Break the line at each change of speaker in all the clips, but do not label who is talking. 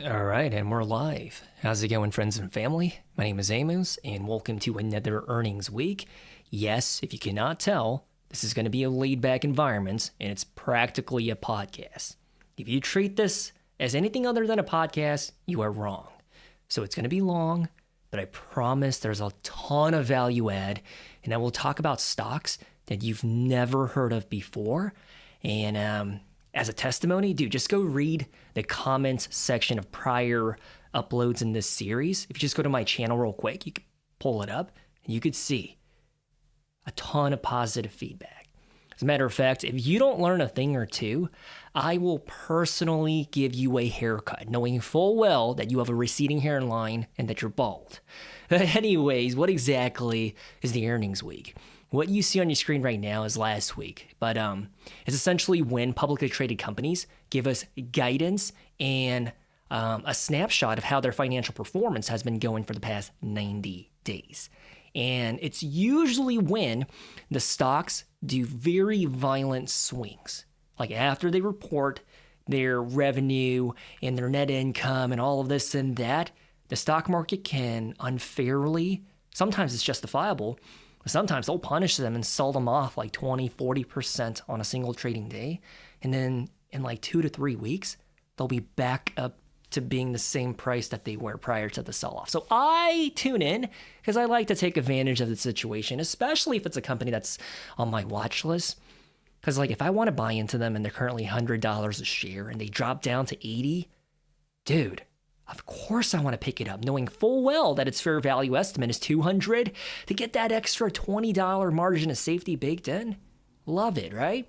All right, and we're live. How's it going, friends and family? My name is Amos, and welcome to another earnings week. Yes, if you cannot tell, this is going to be a laid-back environment, and it's practically a podcast. If you treat this as anything other than a podcast, you are wrong. So it's going to be long, but I promise there's a ton of value add, and I will talk about stocks that you've never heard of before. And as a testimony, dude, just go read the comments section of prior uploads in this series. If you just go to my channel real quick, you can pull it up and you could see a ton of positive feedback. As a matter of fact, if you don't learn a thing or two, I will personally give you a haircut, knowing full well that you have a receding hairline and that you're bald. Anyways, what exactly is the earnings week? What you see on your screen right now is last week, but it's essentially when publicly traded companies give us guidance and a snapshot of how their financial performance has been going for the past 90 days. And it's usually when the stocks do very violent swings, like after they report their revenue and their net income and all of this and that, the stock market can unfairly, sometimes it's justifiable, sometimes they'll punish them and sell them off like 20, 40% on a single trading day. And then in like 2 to 3 weeks, they'll be back up to being the same price that they were prior to the sell-off. So I tune in because I like to take advantage of the situation, especially if it's a company that's on my watch list. Because like if I want to buy into them and they're currently $100 a share and they drop down to 80, dude, of course I want to pick it up, knowing full well that its fair value estimate is $200 to get that extra $20 margin of safety baked in. Love it, right?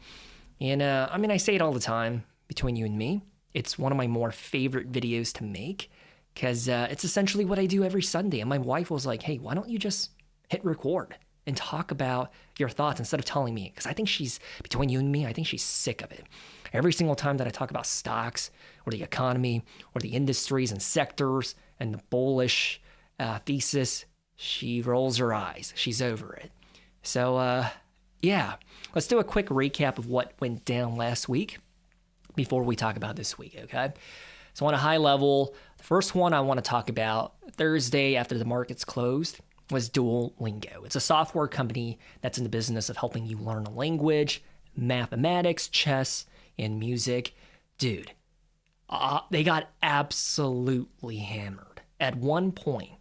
And I say it all the time between you and me. It's one of my more favorite videos to make because it's essentially what I do every Sunday. And my wife was like, hey, why don't you just hit record and talk about your thoughts instead of telling me? Because I think between you and me, I think she's sick of it. Every single time that I talk about stocks or the economy or the industries and sectors and the bullish thesis, she rolls her eyes. She's over it. So, let's do a quick recap of what went down last week before we talk about this week, okay? So on a high level, the first one I want to talk about Thursday after the markets closed was Duolingo. It's a software company that's in the business of helping you learn a language, mathematics, chess, and music. Dude, they got absolutely hammered. At one point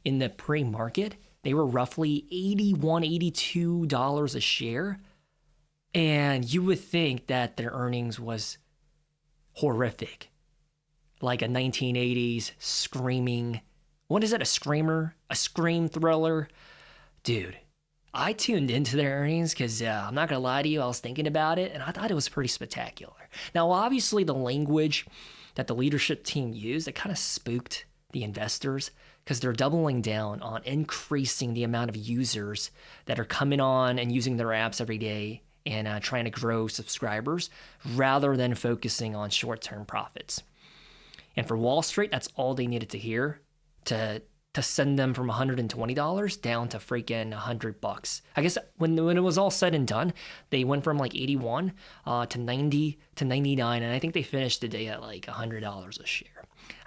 in the pre-market, they were roughly $81, $82 a share. And you would think that their earnings was horrific. Like a 1980s screaming, what is it, a screamer? A scream thriller? Dude, I tuned into their earnings because I'm not going to lie to you, I was thinking about it, and I thought it was pretty spectacular. Now, obviously, the language that the leadership team used, it kind of spooked the investors because they're doubling down on increasing the amount of users that are coming on and using their apps every day and trying to grow subscribers rather than focusing on short-term profits. And for Wall Street, that's all they needed to hear to send them from $120 down to freaking $100. I guess when it was all said and done, they went from like 81 to 90 to 99, and I think they finished the day at like $100 a share.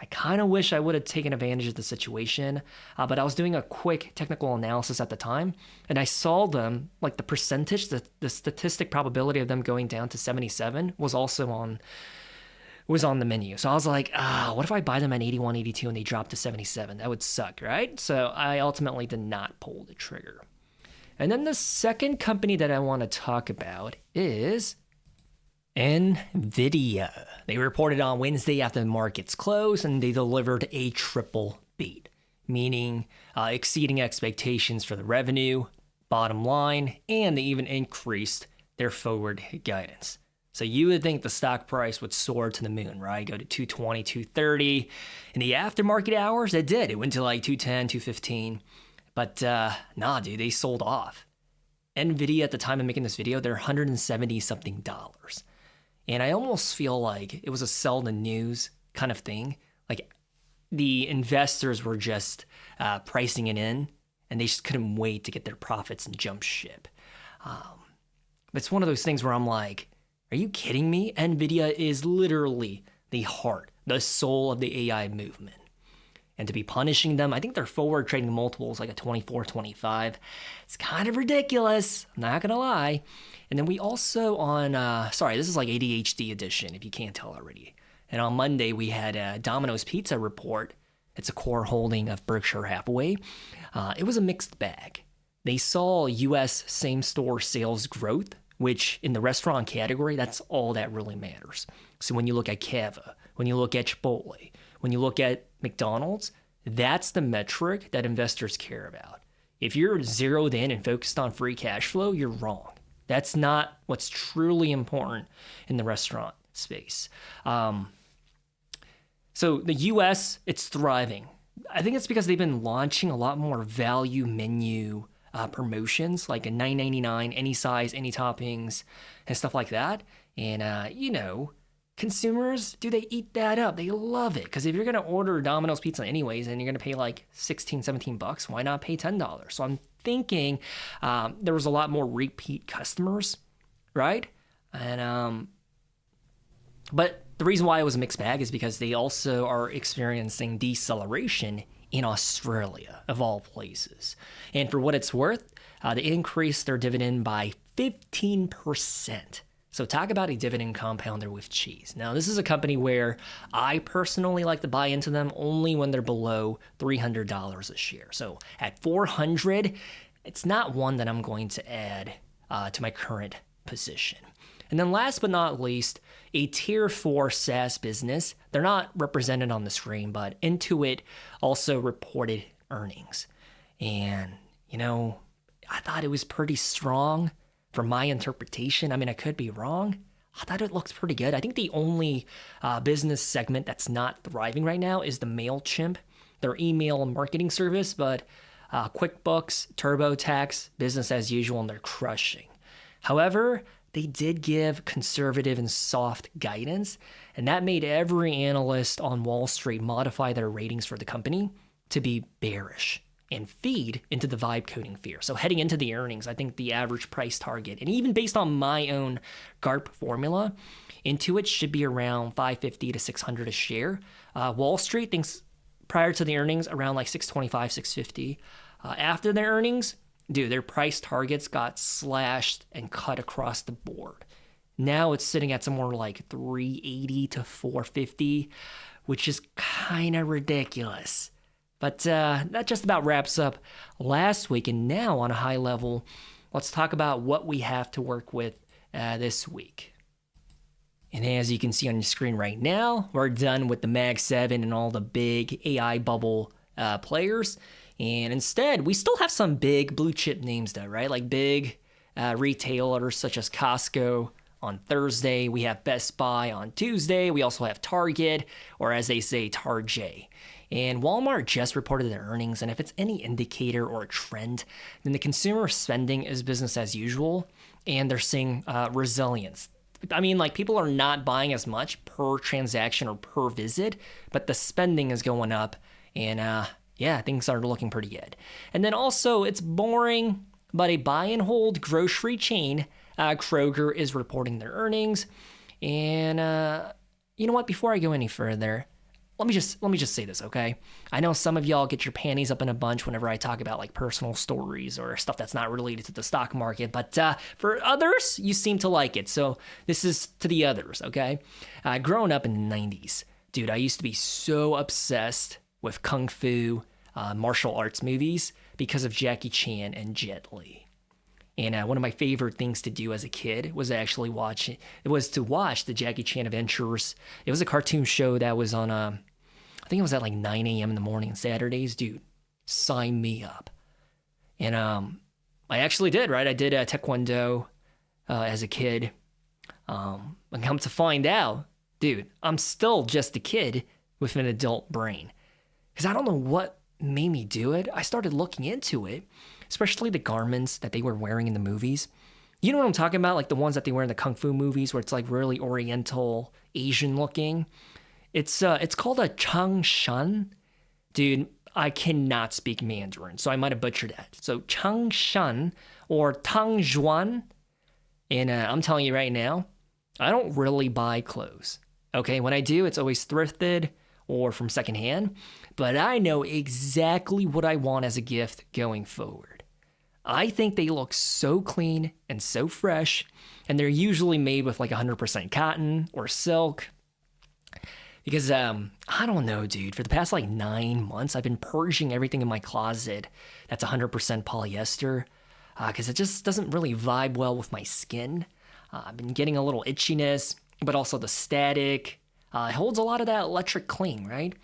I kind of wish I would have taken advantage of the situation, but I was doing a quick technical analysis at the time, and I saw them, like the percentage, the statistic probability of them going down to 77 was also on the menu. So I was like, what if I buy them at 81, 82 and they drop to 77? That would suck, right? So I ultimately did not pull the trigger. And then the second company that I want to talk about is NVIDIA. They reported on Wednesday after the markets closed and they delivered a triple beat, meaning exceeding expectations for the revenue, bottom line, and they even increased their forward guidance. So you would think the stock price would soar to the moon, right? Go to 220, 230. In the aftermarket hours, it did. It went to like 210, 215. But nah, dude, they sold off. NVIDIA at the time of making this video, they're $170 something. And I almost feel like it was a sell the news kind of thing. Like the investors were just pricing it in and they just couldn't wait to get their profits and jump ship. It's one of those things where I'm like, are you kidding me? NVIDIA is literally the heart the soul of the AI movement. And to be punishing them, I think their forward trading multiple is like a 24, 25. It's kind of ridiculous, I'm not gonna lie. And then we also this is like ADHD edition, if you can't tell already. And on Monday, we had a Domino's Pizza report. It's a core holding of Berkshire Hathaway. It was a mixed bag. They saw U.S. same-store sales growth, which in the restaurant category, that's all that really matters. So when you look at Cava, when you look at Chipotle, when you look at McDonald's, that's the metric that investors care about. If you're zeroed in and focused on free cash flow, you're wrong. That's not what's truly important in the restaurant space. So the US, it's thriving. I think it's because they've been launching a lot more value menu promotions, like a $9.99, any size, any toppings, and stuff like that. And, consumers, do they eat that up? They love it. Because if you're going to order Domino's Pizza anyways, and you're going to pay like $16-17, why not pay $10? So I'm thinking there was a lot more repeat customers, right? And but the reason why it was a mixed bag is because they also are experiencing deceleration in Australia, of all places. And for what it's worth, they increased their dividend by 15%. So talk about a dividend compounder with cheese. Now, this is a company where I personally like to buy into them only when they're below $300 a share. So at $400, it's not one that I'm going to add to my current position. And then last but not least, a tier 4 SaaS business. They're not represented on the screen, but Intuit also reported earnings. And, I thought it was pretty strong from my interpretation. I mean, I could be wrong. I thought it looks pretty good. I think the only business segment that's not thriving right now is the MailChimp, their email marketing service, but QuickBooks, TurboTax, business as usual, and they're crushing. However, they did give conservative and soft guidance, and that made every analyst on Wall Street modify their ratings for the company to be bearish and feed into the vibe coding fear. So heading into the earnings, I think the average price target, and even based on my own GARP formula, Intuit should be around $550 to $600 a share. Wall Street thinks prior to the earnings around like $625, $650. After their earnings, their price targets got slashed and cut across the board. Now it's sitting at somewhere like $380 to $450, which is kind of ridiculous. But that just about wraps up last week. And now on a high level, let's talk about what we have to work with this week. And as you can see on your screen right now, we're done with the Mag 7 and all the big AI bubble players. And instead, we still have some big blue chip names though, right? Like big retailers such as Costco on Thursday. We have Best Buy on Tuesday. We also have Target, or as they say, Target. And Walmart just reported their earnings, and if it's any indicator or a trend, then the consumer spending is business as usual, and they're seeing resilience. I mean, like, people are not buying as much per transaction or per visit, but the spending is going up, and things are looking pretty good. And then also, it's boring, but a buy and hold grocery chain, Kroger, is reporting their earnings. And you know what? Before I go any further, let me just say this, okay? I know some of y'all get your panties up in a bunch whenever I talk about like personal stories or stuff that's not related to the stock market, but for others, you seem to like it. So this is to the others, okay? Growing up in the 90s, dude, I used to be so obsessed with kung fu, martial arts movies because of Jackie Chan and Jet Li. And one of my favorite things to do as a kid was actually watch the Jackie Chan Adventures. It was a cartoon show that was on, I think it was at like 9 a.m. in the morning on Saturdays. Dude, sign me up. And I actually did, right? I did Taekwondo as a kid. And come to find out, dude, I'm still just a kid with an adult brain. Because I don't know what made me do it. I started looking into it, especially the garments that they were wearing in the movies. You know what I'm talking about? Like the ones that they wear in the Kung Fu movies where it's like really Oriental, Asian looking. It's called a Changshan. Dude, I cannot speak Mandarin, so I might have butchered that. So Changshan or Tangzhuan. And I'm telling you right now, I don't really buy clothes. Okay, when I do, it's always thrifted or from secondhand, but I know exactly what I want as a gift going forward. I think they look so clean and so fresh, and they're usually made with like 100% cotton or silk. Because, I don't know, dude, for the past like 9 months, I've been purging everything in my closet that's 100% polyester, because it just doesn't really vibe well with my skin. I've been getting a little itchiness, but also the static. It holds a lot of that electric cling, right?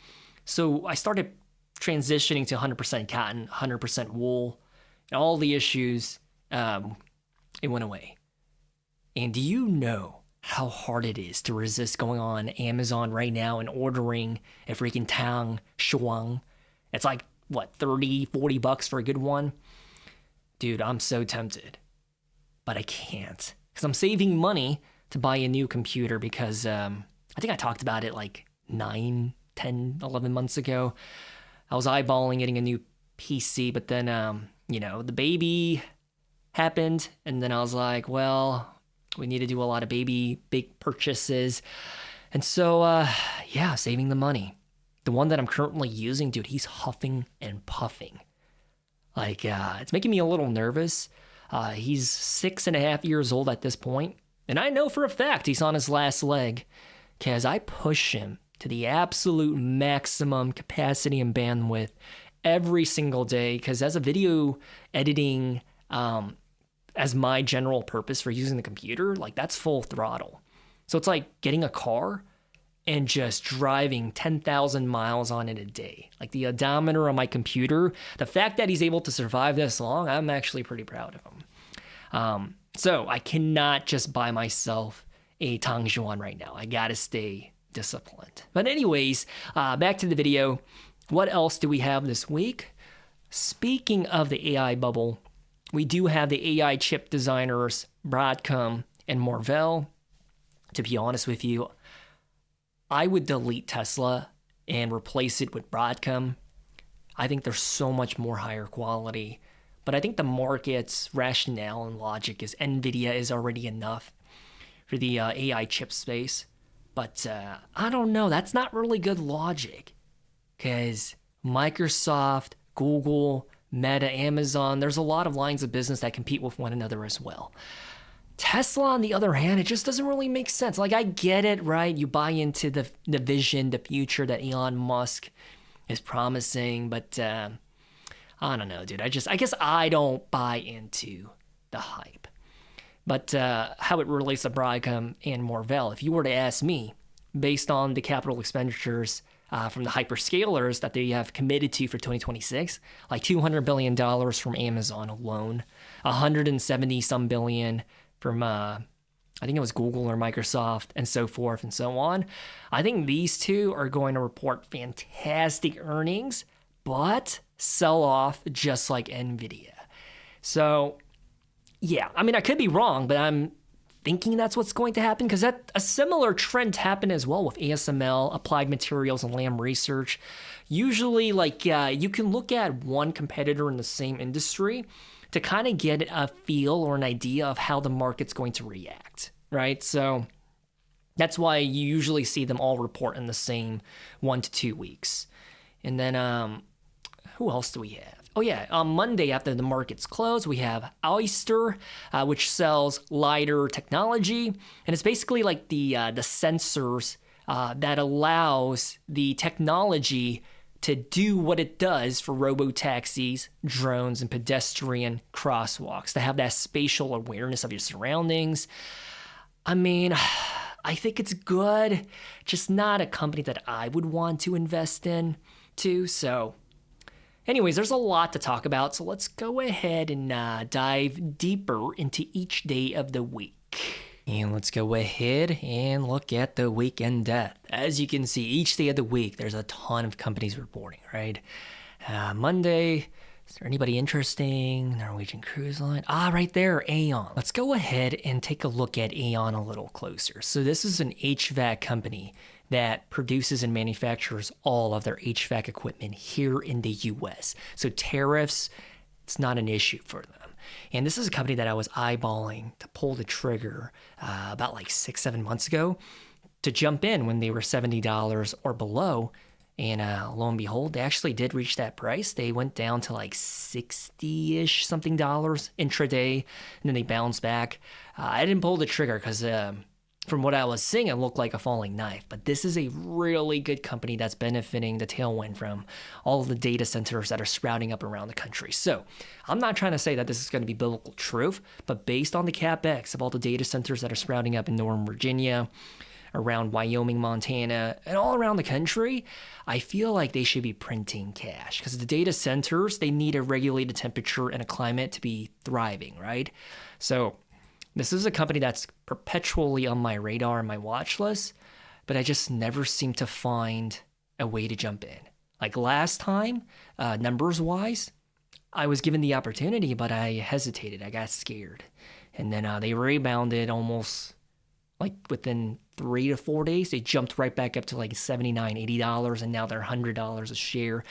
So I started transitioning to 100% cotton, 100% wool, and all the issues, it went away. And do you know how hard it is to resist going on Amazon right now and ordering a freaking Tang Shuang? It's like, what, 30, 40 bucks for a good one? Dude, I'm so tempted, but I can't because I'm saving money to buy a new computer because I think I talked about it like 9, 10, 11 months ago. I was eyeballing getting a new PC, but then, the baby happened, and then I was like, well, we need to do a lot of big purchases. And so, saving the money. The one that I'm currently using, dude, he's huffing and puffing. Like, it's making me a little nervous. He's 6.5 years old at this point, and I know for a fact he's on his last leg because I push him to the absolute maximum capacity and bandwidth every single day because as a video editing, as my general purpose for using the computer, like that's full throttle. So it's like getting a car and just driving 10,000 miles on it a day. Like the odometer on my computer, the fact that he's able to survive this long, I'm actually pretty proud of him. So I cannot just buy myself a Tangjuan right now. I gotta stay disciplined. But anyways, back to the video. What else do we have this week? Speaking of the AI bubble, we do have the AI chip designers, Broadcom and Marvell. To be honest with you, I would delete Tesla and replace it with Broadcom. I think they're so much more higher quality. But I think the market's rationale and logic is NVIDIA is already enough for the AI chip space. But I don't know. That's not really good logic. Because Microsoft, Google, Meta, Amazon, there's a lot of lines of business that compete with one another as well. Tesla, on the other hand, it just doesn't really make sense. Like, I get it, right? You buy into the vision, the future that Elon Musk is promising, but I don't know, dude. I guess I don't buy into the hype. But how it relates to Broadcom and Marvell, if you were to ask me, based on the capital expenditures from the hyperscalers that they have committed to for 2026, like $200 billion from Amazon alone, 170 some billion from, I think it was Google or Microsoft, and so forth and so on. I think these two are going to report fantastic earnings, but sell off just like NVIDIA. So, yeah, I mean, I could be wrong, but I'm thinking that's what's going to happen because a similar trend happened as well with ASML, Applied Materials, and Lam Research. Usually, like, you can look at one competitor in the same industry to kind of get a feel or an idea of how the market's going to react, right? So that's why you usually see them all report in the same 1 to 2 weeks. And then, who else do we have? Oh yeah, on Monday after the markets close, we have Oyster, which sells LiDAR technology, and it's basically like the sensors that allows the technology to do what it does for robotaxis, drones, and pedestrian crosswalks, to have that spatial awareness of your surroundings. I mean, I think it's good, just not a company that I would want to invest in too, so anyways, there's a lot to talk about, so let's go ahead and dive deeper into each day of the week. And let's go ahead and look at the weekend death. As you can see, each day of the week, there's a ton of companies reporting, right? Monday, is there anybody interesting? Norwegian Cruise Line. Right there, Aon. Let's go ahead and take a look at Aon a little closer. So this is an HVAC company that produces and manufactures all of their HVAC equipment here in the US. So tariffs, it's not an issue for them. And this is a company that I was eyeballing to pull the trigger about like 6-7 months ago. to jump in when they were $70 or below. And lo and behold, they actually did reach that price. They went down to like 60-ish something dollars intraday, and then they bounced back. I didn't pull the trigger because from what I was seeing, it looked like a falling knife. But this is a really good company that's benefiting the tailwind from all of the data centers that are sprouting up around the country. So I'm not trying to say that this is going to be biblical truth, but based on the CapEx of all the data centers that are sprouting up in Northern Virginia, around Wyoming, Montana, and all around the country, I feel like they should be printing cash because the data centers, they need a regulated temperature and a climate to be thriving, right? So this is a company that's perpetually on my radar and my watch list, but I just never seem to find a way to jump in. Like last time, numbers-wise, I was given the opportunity, but I hesitated. I got scared. And then they rebounded almost like within 3 to 4 days. They jumped right back up to like $79, $80, and now they're $100 a share.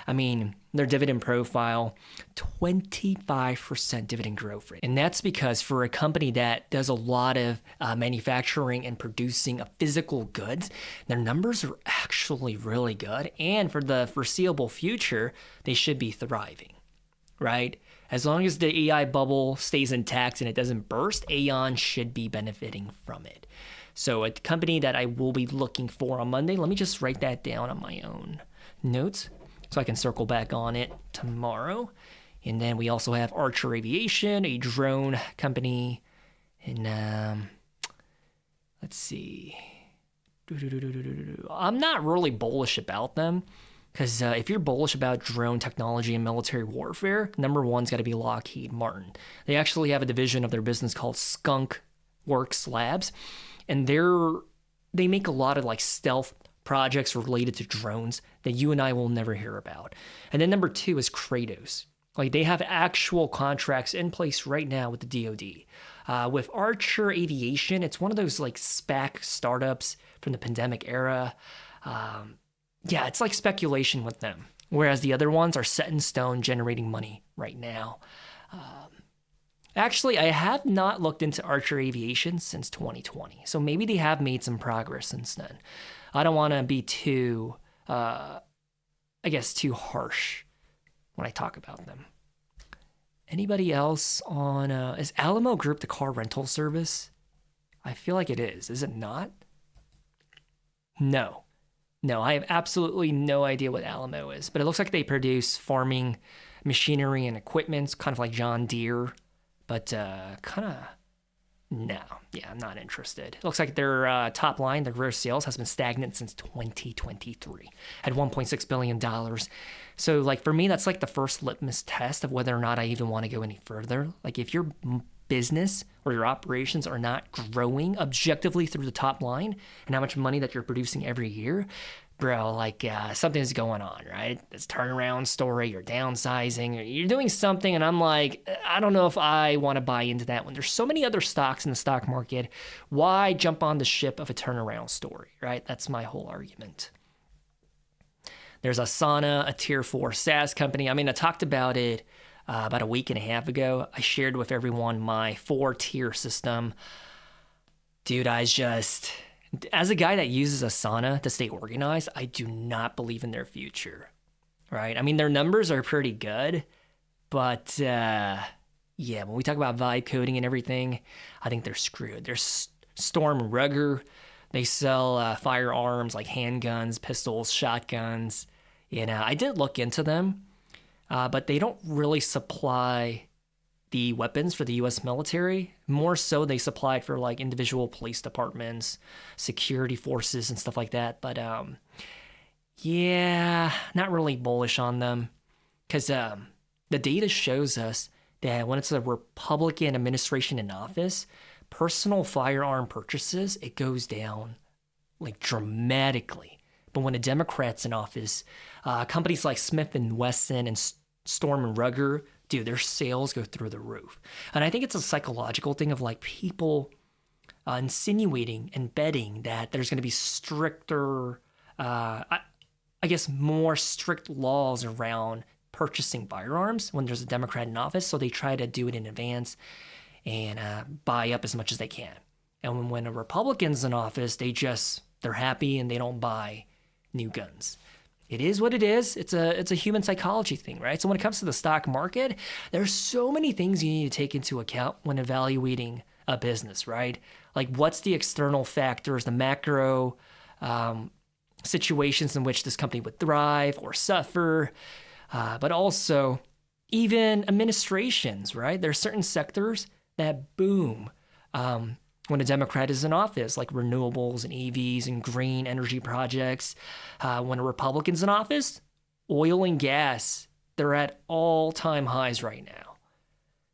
I mean, their dividend profile, 25% dividend growth rate. And that's because for a company that does a lot of manufacturing and producing of physical goods, their numbers are actually really good. And for the foreseeable future, they should be thriving, right? As long as the AI bubble stays intact and it doesn't burst, Aon should be benefiting from it. So a company that I will be looking for on Monday, let me just write that down on my own notes so I can circle back on it tomorrow. And then we also have Archer Aviation, a drone company. And let's see. I'm not really bullish about them. Because if you're bullish about drone technology and military warfare, number one's got to be Lockheed Martin. They actually have a division of their business called Skunk Works Labs, and they make a lot of like stealth projects related to drones that you and I will never hear about. And then number two is Kratos. Like they have actual contracts in place right now with the DoD. With Archer Aviation, it's one of those like SPAC startups from the pandemic era. Yeah, it's like speculation with them, whereas the other ones are set in stone, generating money right now. Actually, I have not looked into Archer Aviation since 2020, so maybe they have made some progress since then. I don't want to be too harsh when I talk about them. Anybody else on, is Alamo Group the car rental service? I feel like it is. Is it not? No, I have absolutely no idea what Alamo is, but it looks like they produce farming machinery and equipment, kind of like John Deere, but no, yeah, I'm not interested. It looks like their top line, their gross sales, has been stagnant since 2023 at $1.6 billion. So like for me, that's like the first litmus test of whether or not I even want to go any further. Like if your business or your operations are not growing objectively through the top line and how much money that you're producing every year, bro, like something's going on, right? This turnaround story, you're downsizing, or you're doing something, and I'm like, I don't know if I want to buy into that one. There's so many other stocks in the stock market. Why jump on the ship of a turnaround story, right? That's my whole argument. There's Asana, a tier 4 SaaS company. I mean, I talked about it about a week and a half ago. I shared with everyone my 4-tier system. Dude, as a guy that uses Asana to stay organized, I do not believe in their future, right? I mean, their numbers are pretty good, but yeah, when we talk about vibe coding and everything, I think they're screwed. There's Storm Rugger. They sell firearms like handguns, pistols, shotguns. I did look into them, but they don't really supply the weapons for the U.S. military. More so, they supply it for like individual police departments, security forces, and stuff like that. But yeah, not really bullish on them because the data shows us that when it's a Republican administration in office, personal firearm purchases, it goes down like dramatically. But when a Democrat's in office, companies like Smith & Wesson and Storm & Rugger, dude, their sales go through the roof. And I think it's a psychological thing of like people insinuating and betting that there's going to be stricter, more strict laws around purchasing firearms when there's a Democrat in office. So they try to do it in advance and buy up as much as they can. And when a Republican's in office, they just They're happy and they don't buy new guns. It is what it is. It's a human psychology thing, right? So when it comes to the stock market, there's so many things you need to take into account when evaluating a business, right? Like what's the external factors, the macro situations in which this company would thrive or suffer, but also even administrations, right? There are certain sectors that boom when a Democrat is in office, like renewables and EVs and green energy projects. When a Republican's in office, oil and gas, they're at all-time highs right now.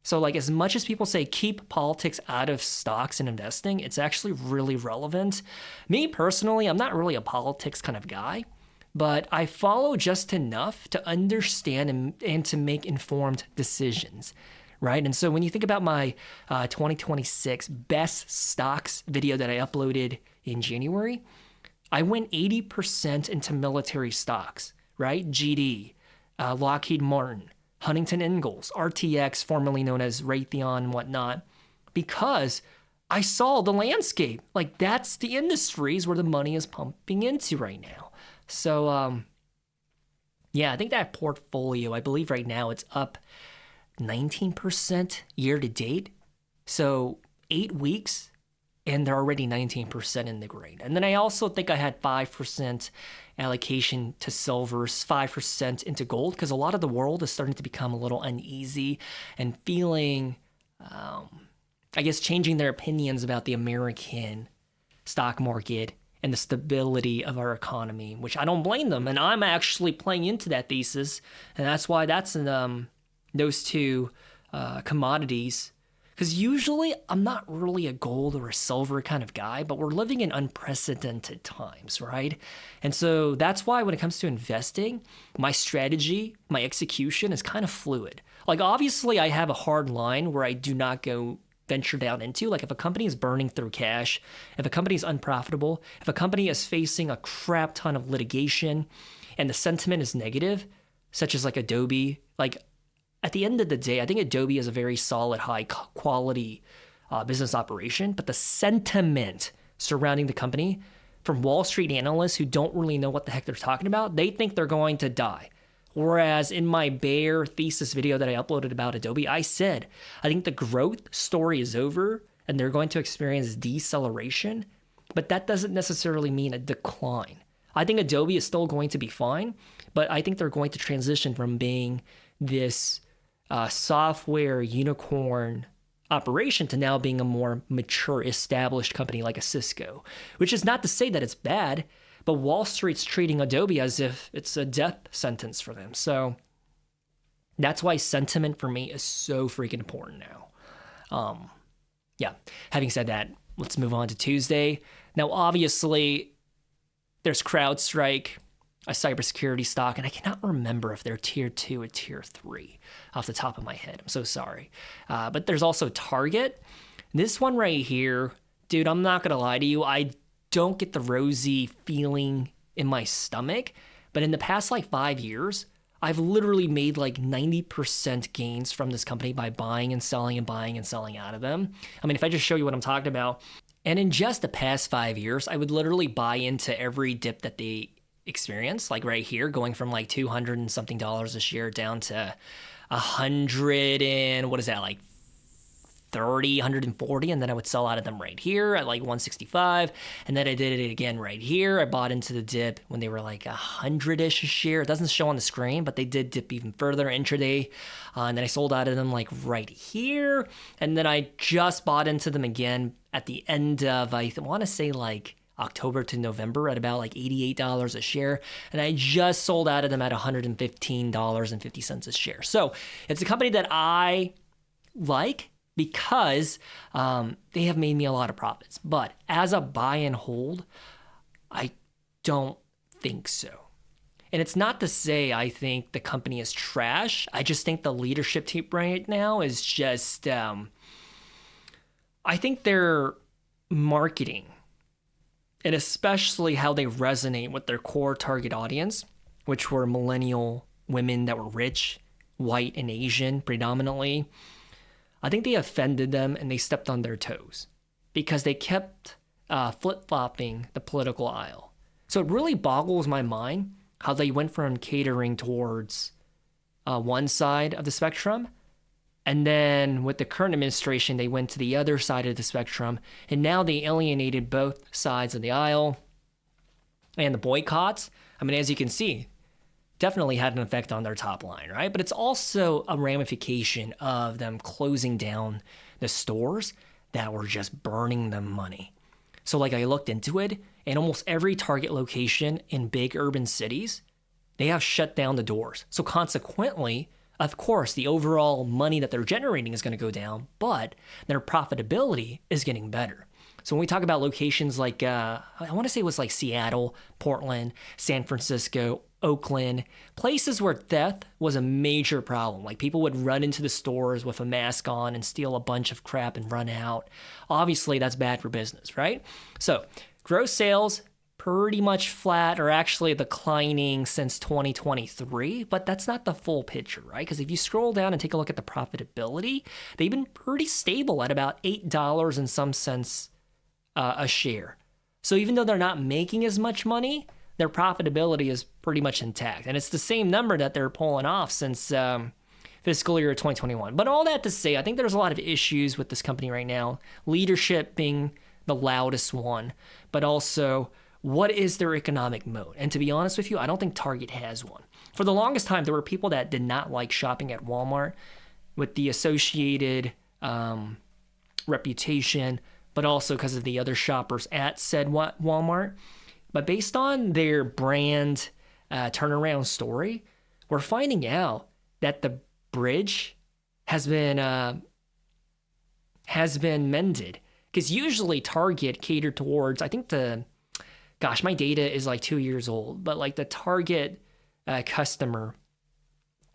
So like as much as people say keep politics out of stocks and investing, it's actually really relevant. Me personally, I'm not really a politics kind of guy, but I follow just enough to understand and to make informed decisions, right? And so when you think about my 2026 best stocks video that I uploaded in January, I went 80% into military stocks, right? GD, Lockheed Martin, Huntington Ingalls, RTX, formerly known as Raytheon and whatnot, because I saw the landscape. Like that's the industries where the money is pumping into right now. So, yeah, I think that portfolio, I believe right now it's up 19% year to date. So 8 weeks and they're already 19% in the green. And then I also think I had 5% allocation to silvers, 5% into gold, because a lot of the world is starting to become a little uneasy and feeling, I guess, changing their opinions about the American stock market and the stability of our economy, which I don't blame them. And I'm actually playing into that thesis. And that's why that's in those two commodities. Because usually I'm not really a gold or a silver kind of guy, but we're living in unprecedented times, right? And so that's why when it comes to investing, my strategy, my execution is kind of fluid. Like obviously I have a hard line where I do not go venture down into. Like if a company is burning through cash, if a company is unprofitable, if a company is facing a crap ton of litigation and the sentiment is negative, such as like Adobe, like at the end of the day, I think Adobe is a very solid, high quality business operation, but the sentiment surrounding the company from Wall Street analysts who don't really know what the heck they're talking about, they think they're going to die. Whereas in my bear thesis video that I uploaded about Adobe, I said, I think the growth story is over and they're going to experience deceleration, but that doesn't necessarily mean a decline. I think Adobe is still going to be fine, but I think they're going to transition from being this software unicorn operation to now being a more mature, established company like a Cisco, which is not to say that it's bad, but Wall Street's treating Adobe as if it's a death sentence for them. So that's why sentiment for me is so freaking important now. Yeah, having said that, let's move on to Tuesday. Now, obviously, there's CrowdStrike, a cybersecurity stock, and I cannot remember if they're tier 2 or tier 3 off the top of my head. I'm so sorry. But there's also Target. This one right here, dude, I'm not going to lie to you. I don't get the rosy feeling in my stomach, but in the past like 5 years, I've literally made like 90% gains from this company by buying and selling out of them. I mean, if I just show you what I'm talking about, and in just the past 5 years, I would literally buy into every dip that they experience, like right here, going from like $200 and something a share down to 100 and what is that, like 30, 140, and then I would sell out of them right here at like 165, and then I did it again right here. I bought into the dip when they were like 100-ish a share. It doesn't show on the screen, but they did dip even further intraday, and then I sold out of them like right here, and then I just bought into them again at the end of, I want to say like October to November at about like $88 a share, and I just sold out of them at $115.50 a share. So it's a company that I like because they have made me a lot of profits. But as a buy and hold, I don't think so. And it's not to say I think the company is trash. I just think the leadership team right now is just, I think their marketing, and especially how they resonate with their core target audience, which were millennial women that were rich, white, and Asian predominantly, I think they offended them and they stepped on their toes because they kept flip-flopping the political aisle. So it really boggles my mind how they went from catering towards one side of the spectrum, and then with the current administration, they went to the other side of the spectrum, and now they alienated both sides of the aisle. And the boycotts, I mean, as you can see, definitely had an effect on their top line, right? But it's also a ramification of them closing down the stores that were just burning them money. So like I looked into it, and almost every Target location in big urban cities, they have shut down the doors. So consequently, of course, the overall money that they're generating is going to go down, but their profitability is getting better. So when we talk about locations like, I want to say it was like Seattle, Portland, San Francisco, Oakland, places where theft was a major problem. Like people would run into the stores with a mask on and steal a bunch of crap and run out. Obviously, that's bad for business, right? So gross sales, pretty much flat or actually declining since 2023, but that's not the full picture, right? Because if you scroll down and take a look at the profitability, they've been pretty stable at about $8 and some cents a share. So even though they're not making as much money, their profitability is pretty much intact. And it's the same number that they're pulling off since fiscal year 2021. But all that to say, I think there's a lot of issues with this company right now. Leadership being the loudest one, but also what is their economic moat? And to be honest with you, I don't think Target has one. For the longest time, there were people that did not like shopping at Walmart with the associated reputation, but also because of the other shoppers at said Walmart. But based on their brand turnaround story, we're finding out that the bridge has been mended. Because usually Target catered towards, I think my data is like 2 years old, but like the Target customer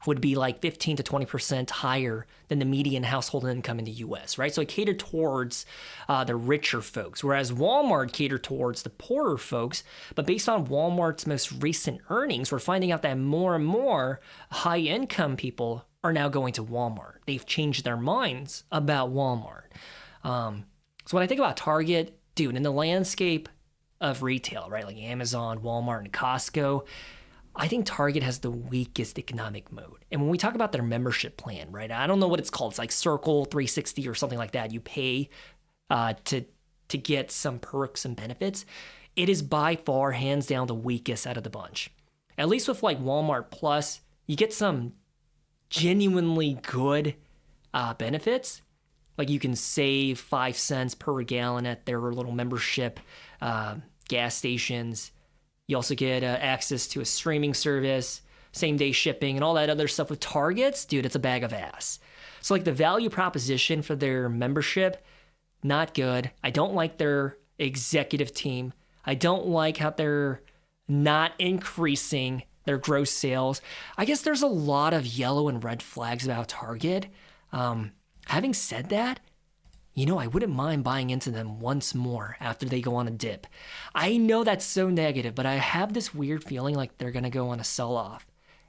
would be like 15 to 20% higher than the median household income in the US, right? So it catered towards the richer folks, whereas Walmart catered towards the poorer folks. But based on Walmart's most recent earnings, we're finding out that more and more high income people are now going to Walmart. They've changed their minds about Walmart. So when I think about Target, dude, in the landscape of retail, right, like Amazon, Walmart, and Costco, I think Target has the weakest economic moat. And when we talk about their membership plan, right, I don't know what it's called. It's like Circle 360 or something like that. You pay to get some perks and benefits. It is by far, hands down, the weakest out of the bunch. At least with like Walmart Plus, you get some genuinely good benefits. Like you can save 5 cents per gallon at their little membership gas stations. You also get access to a streaming service, same-day shipping, and all that other stuff. With Targets, dude, it's a bag of ass. So like the value proposition for their membership, not good. I don't like their executive team. I don't like how they're not increasing their gross sales. I guess there's a lot of yellow and red flags about Target. Having said that, I wouldn't mind buying into them once more after they go on a dip. I know that's so negative, but I have this weird feeling like they're going to go on a sell-off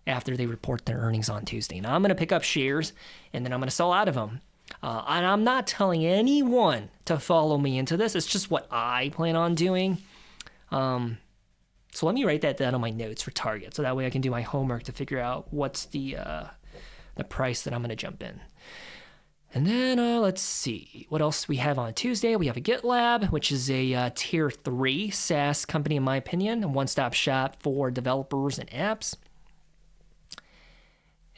after they report their earnings on Tuesday. Now, I'm going to pick up shares, and then I'm going to sell out of them. And I'm not telling anyone to follow me into this. It's just what I plan on doing. So let me write that down on my notes for Target, so that way I can do my homework to figure out what's the price that I'm going to jump in. And then let's see, what else we have on Tuesday? We have a GitLab, which is a tier 3 SaaS company, in my opinion, a one-stop shop for developers and apps.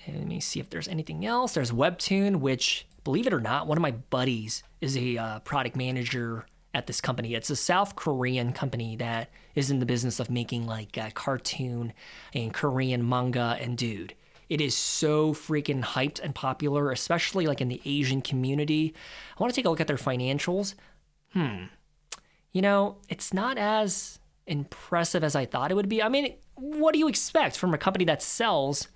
And let me see if there's anything else. There's Webtoon, which, believe it or not, one of my buddies is a product manager at this company. It's a South Korean company that is in the business of making like cartoon and Korean manga, and dude, it is so freaking hyped and popular, especially like in the Asian community. I want to take a look at their financials. It's not as impressive as I thought it would be. I mean, what do you expect from a company that sells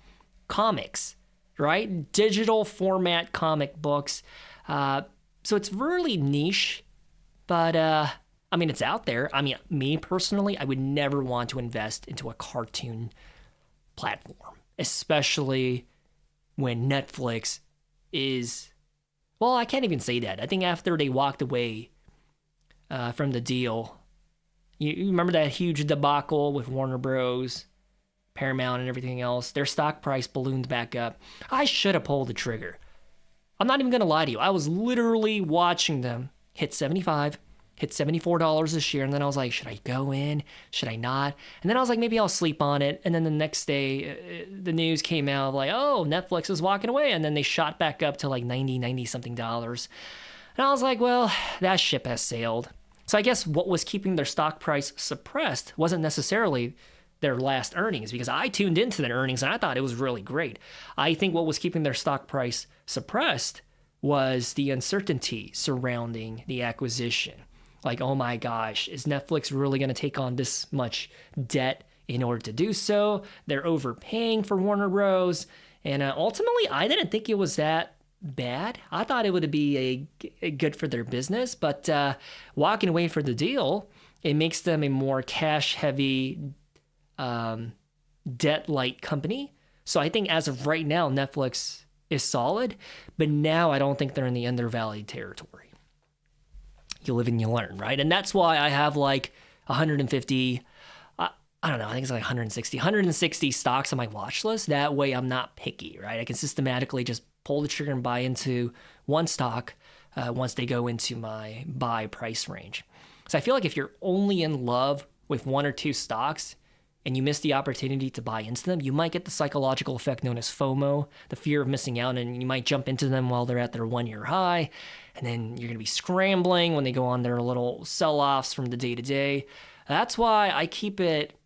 comics, right? Digital format comic books. So it's really niche, but it's out there. I mean, me personally, I would never want to invest into a cartoon platform, especially when Netflix is, well, I can't even say that. I think after they walked away from the deal. You remember that huge debacle with Warner Bros., Paramount, and everything else? Their stock price ballooned back up. I should have pulled the trigger. I'm not even going to lie to you. I was literally watching them hit 75, hit $74 a share, and then I was like, should I go in? Should I not? And then I was like, maybe I'll sleep on it. And then the next day, the news came out like, oh, Netflix is walking away. And then they shot back up to like 90 something dollars. And I was like, well, that ship has sailed. So I guess what was keeping their stock price suppressed wasn't necessarily their last earnings, because I tuned into their earnings and I thought it was really great. I think what was keeping their stock price suppressed was the uncertainty surrounding the acquisition. Like, oh my gosh, is Netflix really going to take on this much debt in order to do so? They're overpaying for Warner Bros. And ultimately, I didn't think it was that bad. I thought it would be a good for their business, but walking away for the deal, it makes them a more cash-heavy, debt-light company. So I think as of right now, Netflix is solid, but now I don't think they're in the undervalued territory. You live and you learn, right? And that's why I have like 150, I don't know, I think it's like 160 stocks on my watch list. That way I'm not picky, right? I can systematically just pull the trigger and buy into one stock once they go into my buy price range. So I feel like if you're only in love with one or two stocks and you miss the opportunity to buy into them, you might get the psychological effect known as FOMO, the fear of missing out, and you might jump into them while they're at their 1 year high, and then you're going to be scrambling when they go on their little sell-offs from the day to day. That's why I keep it,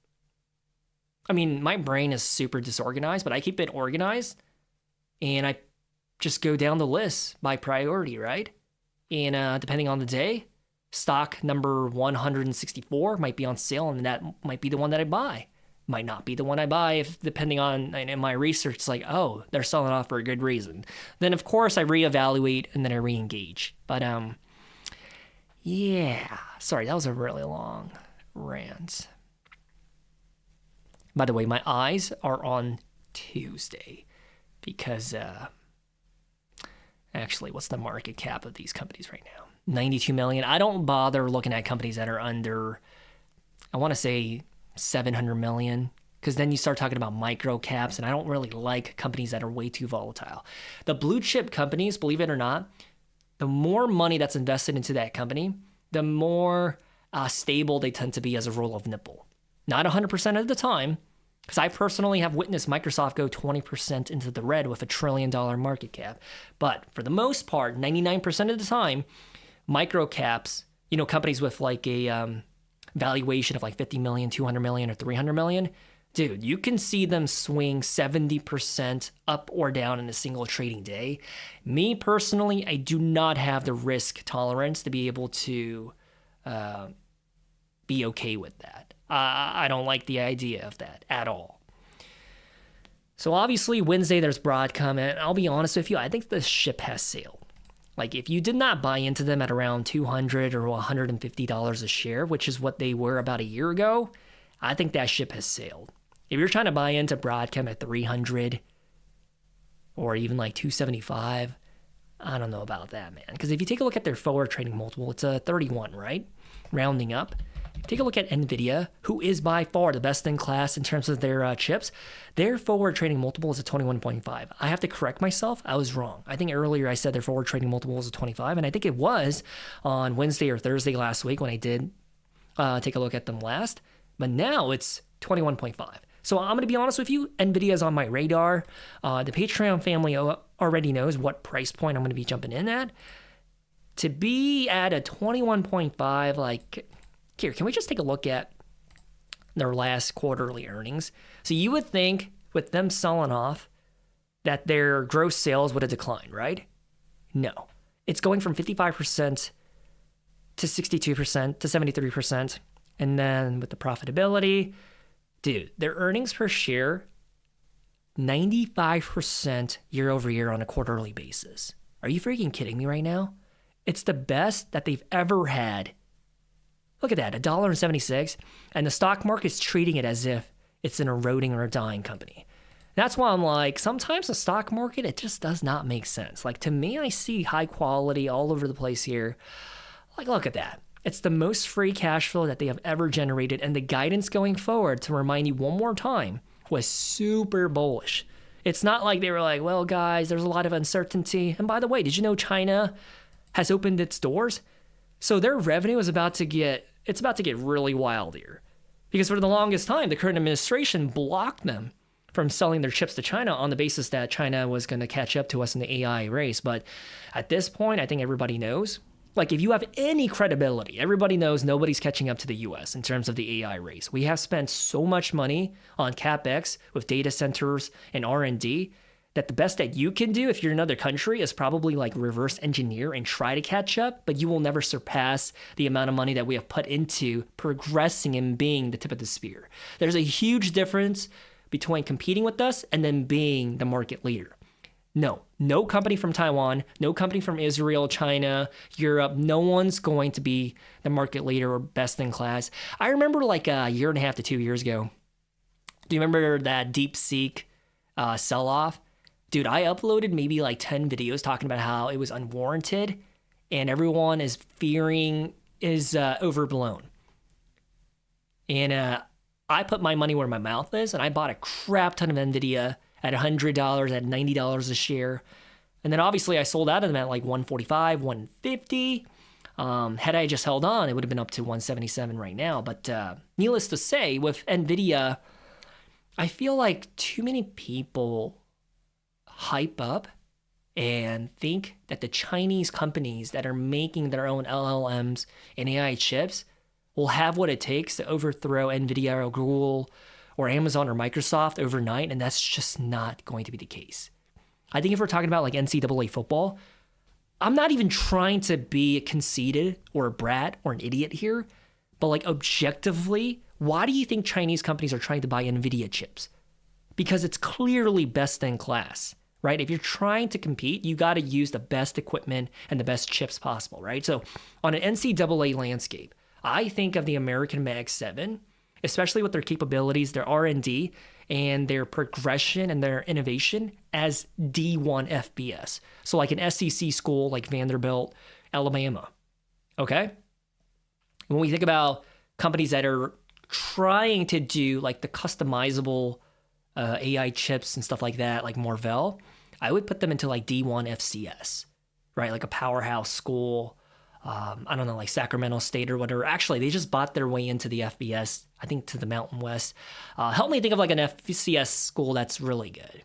I mean, my brain is super disorganized, but I keep it organized, and I just go down the list by priority, right? And depending on the day, stock number 164 might be on sale, and that might be the one that I buy. Might not be the one I buy if, depending on in my research, it's like, oh, they're selling off for a good reason. Then of course I reevaluate and then I re-engage. But yeah, sorry, that was a really long rant. By the way, my eyes are on Tuesday because actually, what's the market cap of these companies right now? 92 million. I don't bother looking at companies that are under, I want to say 700 million, because then you start talking about micro caps, and I don't really like companies that are way too volatile. The blue chip companies, believe it or not, the more money that's invested into that company, the more stable they tend to be as a roll of nipple. Not 100% of the time, because I personally have witnessed Microsoft go 20% into the red with $1 trillion market cap. But for the most part, 99% of the time, micro caps, companies with like a valuation of like 50 million, 200 million, or 300 million, dude, you can see them swing 70% up or down in a single trading day. Me personally, I do not have the risk tolerance to be able to be okay with that. I don't like the idea of that at all. So obviously Wednesday there's Broadcom, and I'll be honest with you, I think the ship has sailed. Like, if you did not buy into them at around $200 or $150 a share, which is what they were about a year ago, I think that ship has sailed. If you're trying to buy into Broadcom at 300 or even like 275, I don't know about that, man. Because if you take a look at their forward trading multiple, it's a 31, right? Rounding up. Take a look at NVIDIA, who is by far the best in class in terms of their chips. Their forward trading multiple is a 21.5. I have to correct myself. I was wrong. I think earlier I said their forward trading multiple was a 25, and I think it was on Wednesday or Thursday last week when I did take a look at them last. But now it's 21.5. So I'm going to be honest with you, NVIDIA is on my radar. The Patreon family already knows what price point I'm going to be jumping in at. To be at a 21.5, like... Here, can we just take a look at their last quarterly earnings? So you would think with them selling off that their gross sales would have declined, right? No. It's going from 55% to 62% to 73%. And then with the profitability, dude, their earnings per share, 95% year over year on a quarterly basis. Are you freaking kidding me right now? It's the best that they've ever had. Look at that, $1.76, and the stock market's treating it as if it's an eroding or a dying company. That's why I'm like, sometimes the stock market, it just does not make sense. Like, to me, I see high quality all over the place here. Like, look at that. It's the most free cash flow that they have ever generated, and the guidance going forward, to remind you one more time, was super bullish. It's not like they were like, well, guys, there's a lot of uncertainty. And by the way, did you know China has opened its doors? So their revenue is about to get really wild here. Because for the longest time, the current administration blocked them from selling their chips to China on the basis that China was going to catch up to us in the AI race. But at this point, I think everybody knows. Like, if you have any credibility, everybody knows nobody's catching up to the US in terms of the AI race. We have spent so much money on CapEx with data centers and R&D that the best that you can do if you're in another country is probably like reverse engineer and try to catch up, but you will never surpass the amount of money that we have put into progressing and being the tip of the spear. There's a huge difference between competing with us and then being the market leader. No company from Taiwan, no company from Israel, China, Europe, no one's going to be the market leader or best in class. I remember like a year and a half to 2 years ago. Do you remember that DeepSeek sell-off? Dude, I uploaded maybe like 10 videos talking about how it was unwarranted and everyone is fearing is overblown. And I put my money where my mouth is, and I bought a crap ton of NVIDIA at $100, at $90 a share. And then obviously I sold out of them at like $145, $150. Had I just held on, it would have been up to $177 right now. But needless to say, with NVIDIA, I feel like too many people hype up and think that the Chinese companies that are making their own LLMs and AI chips will have what it takes to overthrow NVIDIA or Google or Amazon or Microsoft overnight, and that's just not going to be the case. I think if we're talking about like NCAA football, I'm not even trying to be conceited or a brat or an idiot here, but like objectively, why do you think Chinese companies are trying to buy NVIDIA chips? Because it's clearly best in class, right? If you're trying to compete, you got to use the best equipment and the best chips possible, right? So on an NCAA landscape, I think of the American Mag 7, especially with their capabilities, their R&D, and their progression and their innovation as D1 FBS. So like an SEC school like Vanderbilt, Alabama, okay? When we think about companies that are trying to do like the customizable AI chips and stuff like that, like Marvell, I would put them into like D1 FCS, right? Like a powerhouse school, I don't know, like Sacramento State or whatever. Actually, they just bought their way into the FBS, I think to the Mountain West. Help me think of like an FCS school that's really good.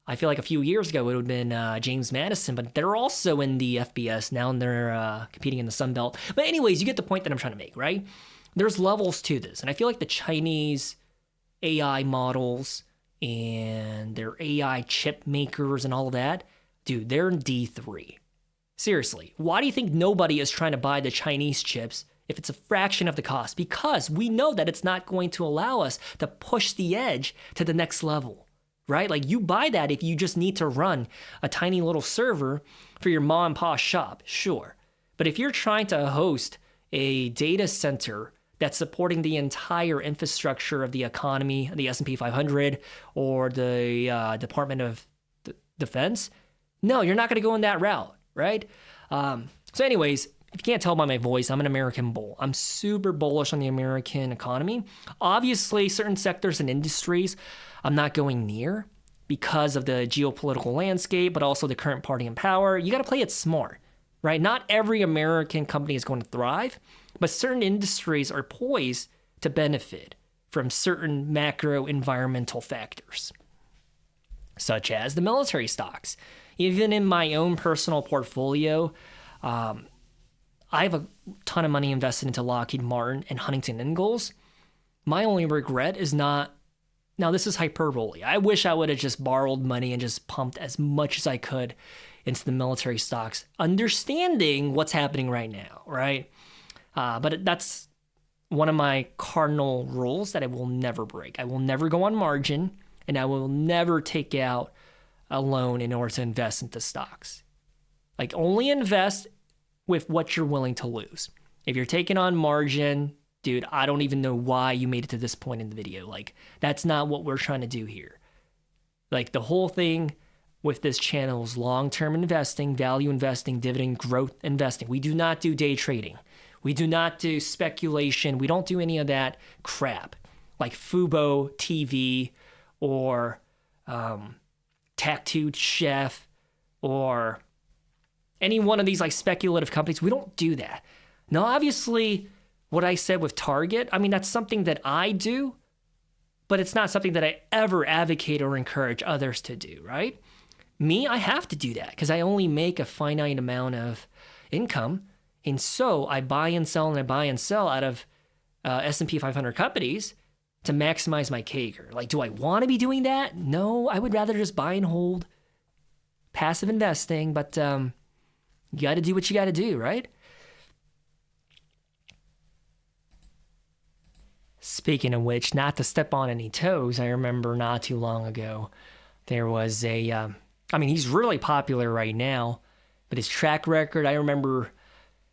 I feel like a few years ago it would have been James Madison, but they're also in the FBS now, and they're competing in the Sun Belt. But anyways, you get the point that I'm trying to make, right? There's levels to this, and I feel like the Chinese AI models and their AI chip makers and all of that, dude, they're in D3. Seriously, why do you think nobody is trying to buy the Chinese chips if it's a fraction of the cost? Because we know that it's not going to allow us to push the edge to the next level, right? Like you buy that if you just need to run a tiny little server for your mom and pop shop, sure. But if you're trying to host a data center that's supporting the entire infrastructure of the economy, the S&P 500, or the Department of Defense, no, you're not going to go in that route. Right? So anyways, if you can't tell by my voice, I'm an American bull. I'm super bullish on the American economy. Obviously, certain sectors and industries I'm not going near because of the geopolitical landscape, but also the current party in power. You got to play it smart, right? Not every American company is going to thrive, but certain industries are poised to benefit from certain macro environmental factors, such as the military stocks. Even in my own personal portfolio, I have a ton of money invested into Lockheed Martin and Huntington Ingalls. My only regret is not, now this is hyperbole. I wish I would have just borrowed money and just pumped as much as I could into the military stocks, understanding what's happening right now, right? But that's one of my cardinal rules that I will never break. I will never go on margin, and I will never take out a loan in order to invest into stocks. Like only invest with what you're willing to lose. If you're taking on margin, dude, I don't even know why you made it to this point in the video. Like that's not what we're trying to do here. Like the whole thing with this channel is long-term investing, value investing, dividend growth investing. We do not do day trading. We do not do speculation. We don't do any of that crap like Fubo TV or Tattooed Chef or any one of these like speculative companies. We don't do that. Now, obviously, what I said with Target, I mean, that's something that I do, but it's not something that I ever advocate or encourage others to do, right? Me, I have to do that because I only make a finite amount of income. And so I buy and sell and I buy and sell out of S&P 500 companies to maximize my CAGR. Like, do I want to be doing that? No, I would rather just buy and hold, passive investing, but you got to do what you got to do, right? Speaking of which, not to step on any toes, I remember not too long ago, there was he's really popular right now, but his track record, I remember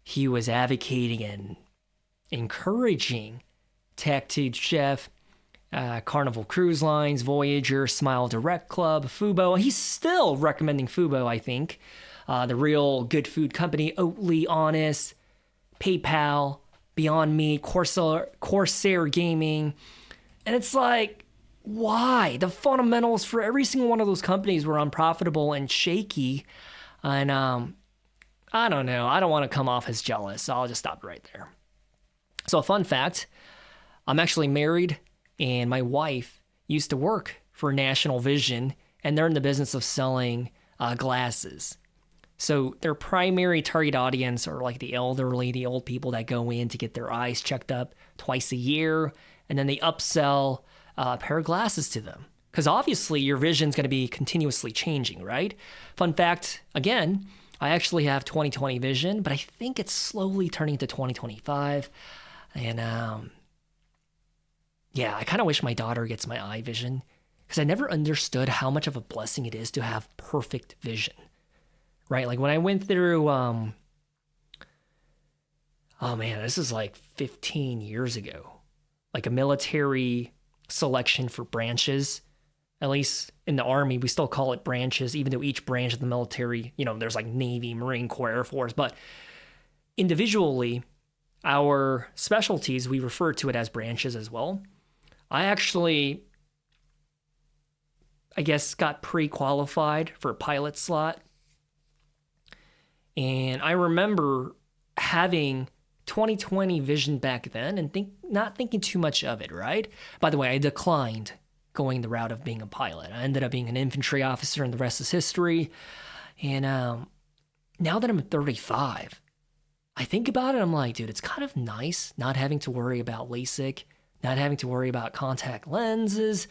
he was advocating and encouraging Tattooed Chef, Carnival Cruise Lines, Voyager, Smile Direct Club, Fubo. He's still recommending Fubo, I think. The Real Good Food Company, Oatly, Honest, PayPal, Beyond Meat, Corsair Gaming. And it's like, why? The fundamentals for every single one of those companies were unprofitable and shaky. And I don't know. I don't want to come off as jealous, so I'll just stop right there. So a fun fact, I'm actually married, and my wife used to work for National Vision, and they're in the business of selling glasses. So their primary target audience are like the elderly, the old people that go in to get their eyes checked up twice a year, and then they upsell a pair of glasses to them. Because obviously your vision's going to be continuously changing, right? Fun fact, again, I actually have 20/20 vision, but I think it's slowly turning to 20/25. And I kind of wish my daughter gets my eye vision because I never understood how much of a blessing it is to have perfect vision, right? Like when I went through, this is like 15 years ago, like a military selection for branches. At least in the Army, we still call it branches, even though each branch of the military, there's like Navy, Marine Corps, Air Force. But individually, our specialties, we refer to it as branches as well. I actually, got pre-qualified for a pilot slot. And I remember having 20/20 vision back then and not thinking too much of it, right? By the way, I declined going the route of being a pilot. I ended up being an infantry officer, and the rest is history. And now that I'm 35, I think about it, I'm like, dude, it's kind of nice not having to worry about LASIK, not having to worry about contact lenses.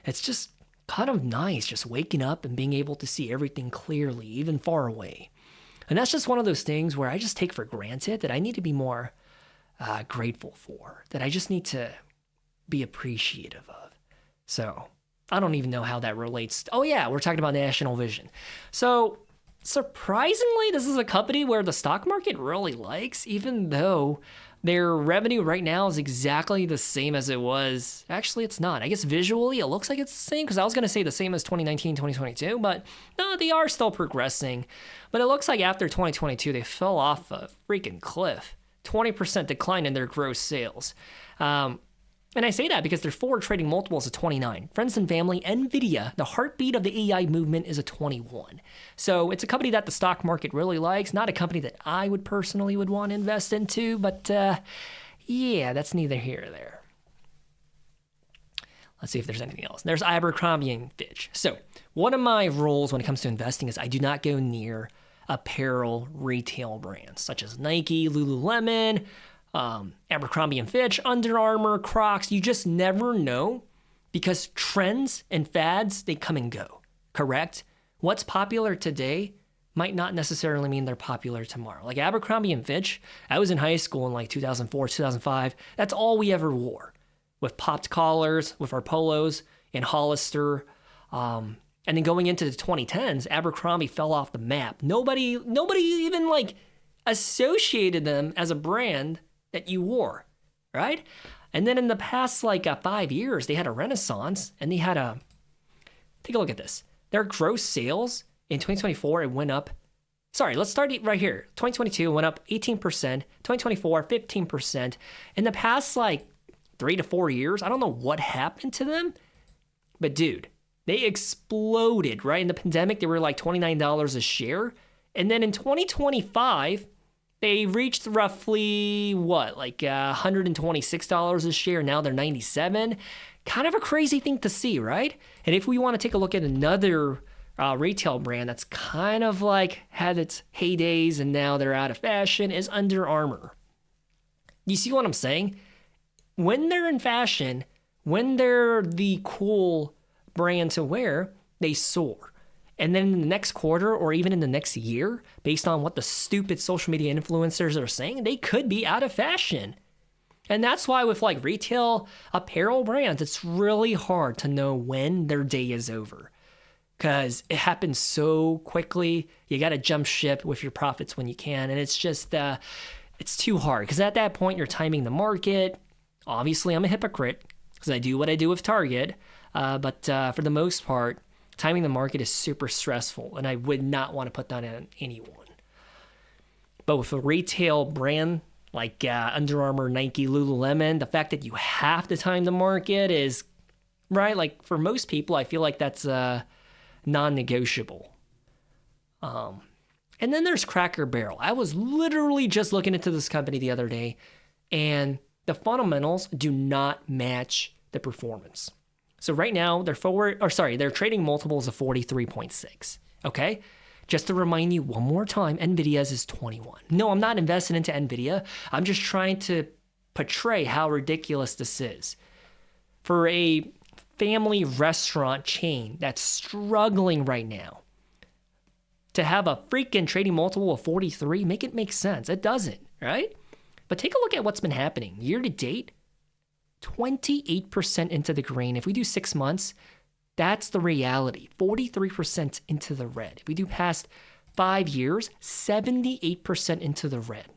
It's just kind of nice just waking up and being able to see everything clearly, even far away. And that's just one of those things where I just take for granted that I need to be more grateful for, that I just need to be appreciative of. So I don't even know how that relates. Oh yeah, we're talking about National Vision. So surprisingly, this is a company where the stock market really likes, even though their revenue right now is exactly the same as it was. Actually, it's not. I guess visually it looks like it's the same because I was going to say the same as 2019, 2022, but no, they are still progressing. But it looks like after 2022, they fell off a freaking cliff. 20% decline in their gross sales. And I say that because their forward trading multiple is a 29. Friends and family, NVIDIA, the heartbeat of the AI movement, is a 21. So it's a company that the stock market really likes, not a company that I would personally want to invest into, but that's neither here nor there. Let's see if there's anything else. There's Abercrombie and Fitch. So one of my rules when it comes to investing is I do not go near apparel retail brands such as Nike, Lululemon, Abercrombie and Fitch, Under Armour, Crocs. You just never know because trends and fads, they come and go, correct? What's popular today might not necessarily mean they're popular tomorrow. Like Abercrombie and Fitch, I was in high school in like 2004, 2005. That's all we ever wore with popped collars, with our polos and Hollister. And then going into the 2010s, Abercrombie fell off the map. Nobody even like associated them as a brand that you wore, right? And then in the past 5 years, they had a renaissance and they had take a look at this. Their gross sales in 2024, it went up Sorry, let's start right here. 2022 went up 18%, 2024, 15%. In the past, like 3 to 4 years, I don't know what happened to them, but dude, they exploded, right? In the pandemic, they were like $29 a share. And then in 2025, they reached roughly, like $126 a share. Now they're 97. Kind of a crazy thing to see, right? And if we want to take a look at another retail brand that's kind of like had its heydays and now they're out of fashion is Under Armour. You see what I'm saying? When they're in fashion, when they're the cool brand to wear, they soar. And then in the next quarter or even in the next year, based on what the stupid social media influencers are saying, they could be out of fashion. And that's why with like retail apparel brands, it's really hard to know when their day is over. Because it happens so quickly. You got to jump ship with your profits when you can. And it's just, it's too hard. Because at that point, you're timing the market. Obviously, I'm a hypocrite because I do what I do with Target. But for the most part, timing the market is super stressful. And I would not want to put that on anyone. But with a retail brand like Under Armour, Nike, Lululemon, the fact that you have to time the market is, right? Like for most people, I feel like that's non-negotiable. And then there's Cracker Barrel. I was literally just looking into this company the other day, and the fundamentals do not match the performance. So right now, their trading multiples of 43.6. Okay? Just to remind you one more time, NVIDIA's is 21. No, I'm not invested into NVIDIA. I'm just trying to portray how ridiculous this is. For a family restaurant chain that's struggling right now, to have a freaking trading multiple of 43, make it make sense. It doesn't, right? But take a look at what's been happening. Year to date, 28% into the green. If we do 6 months, that's the reality. 43% into the red. If we do past 5 years, 78% into the red.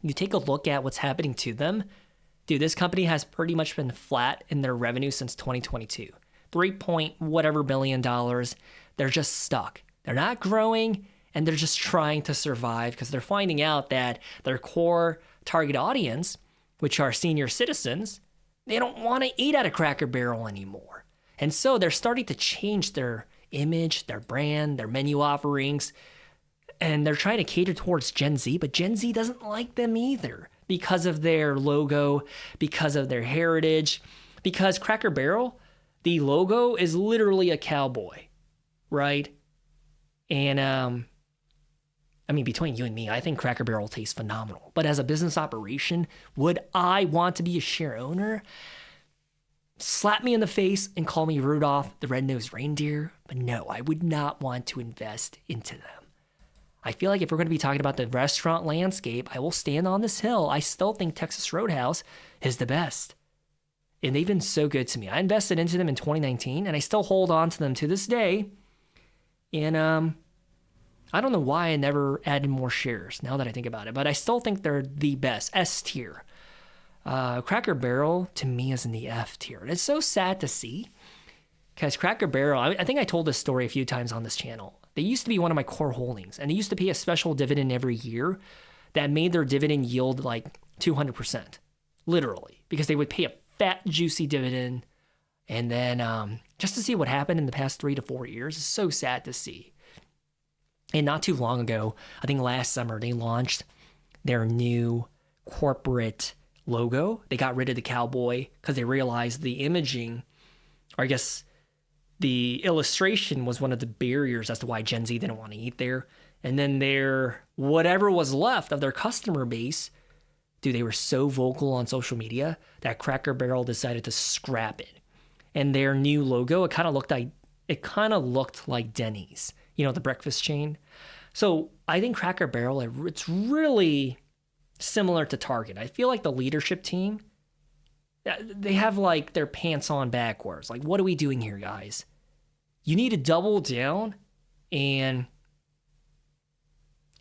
You take a look at what's happening to them. Dude, this company has pretty much been flat in their revenue since 2022. 3 whatever billion dollars. They're just stuck. They're not growing, and they're just trying to survive because they're finding out that their core target audience, which are senior citizens, they don't want to eat at a Cracker Barrel anymore. And so they're starting to change their image, their brand, their menu offerings, and they're trying to cater towards Gen Z, but Gen Z doesn't like them either because of their logo, because of their heritage, because Cracker Barrel, the logo is literally a cowboy, right? And, I mean, between you and me, I think Cracker Barrel tastes phenomenal. But as a business operation, would I want to be a share owner? Slap me in the face and call me Rudolph the Red-Nosed Reindeer? But no, I would not want to invest into them. I feel like if we're going to be talking about the restaurant landscape, I will stand on this hill. I still think Texas Roadhouse is the best. And they've been so good to me. I invested into them in 2019, and I still hold on to them to this day. And I don't know why I never added more shares now that I think about it, but I still think they're the best. S tier. Cracker Barrel, to me, is in the F tier. And it's so sad to see because Cracker Barrel, I think I told this story a few times on this channel. They used to be one of my core holdings, and they used to pay a special dividend every year that made their dividend yield like 200%, literally, because they would pay a fat, juicy dividend. And then just to see what happened in the past 3 to 4 years is so sad to see. And not too long ago, I think last summer, they launched their new corporate logo. They got rid of the cowboy because they realized the imaging, or I guess the illustration was one of the barriers as to why Gen Z didn't want to eat there. And then their, whatever was left of their customer base, dude, they were so vocal on social media that Cracker Barrel decided to scrap it. And their new logo, it kind of looked like Denny's, you know, the breakfast chain. So I think Cracker Barrel, it's really similar to Target. I feel like the leadership team, they have like their pants on backwards. Like, what are we doing here, guys? You need to double down and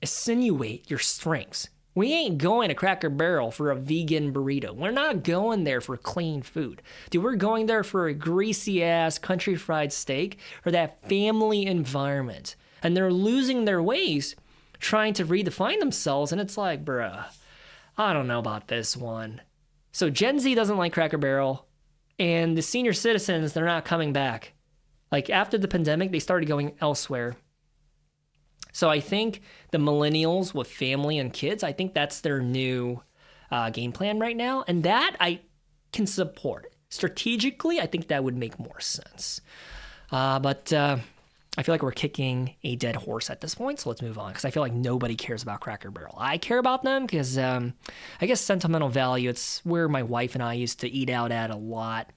insinuate your strengths. We ain't going to Cracker Barrel for a vegan burrito. We're not going there for clean food. Dude, we're going there for a greasy-ass country fried steak or that family environment. And they're losing their ways trying to redefine themselves. And it's like, bruh, I don't know about this one. So Gen Z doesn't like Cracker Barrel. And the senior citizens, they're not coming back. Like after the pandemic, they started going elsewhere. So I think the millennials with family and kids, I think that's their new game plan right now. And that I can support. Strategically, I think that would make more sense. But I feel like we're kicking a dead horse at this point, so let's move on, because I feel like nobody cares about Cracker Barrel. I care about them because I guess sentimental value, it's where my wife and I used to eat out at a lot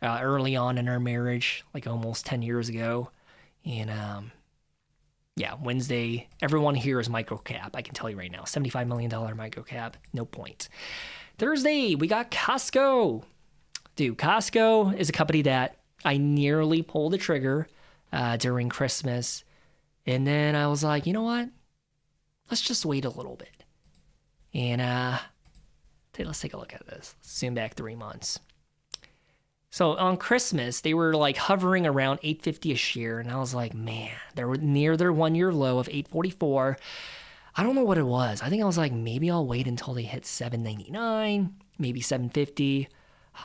early on in our marriage, like almost 10 years ago. And yeah, Wednesday, everyone here is microcap. I can tell you right now, $75 million microcap, no point. Thursday, we got Costco. Dude, Costco is a company that I nearly pulled the trigger during Christmas. And then I was like, you know what? Let's just wait a little bit. And let's take a look at this. Let's zoom back 3 months. So on Christmas, they were like hovering around $8.50 a share. And I was like, man, they were near their 1 year low of $8.44. I don't know what it was. I think I was like, maybe I'll wait until they hit $7.99, maybe $7.50.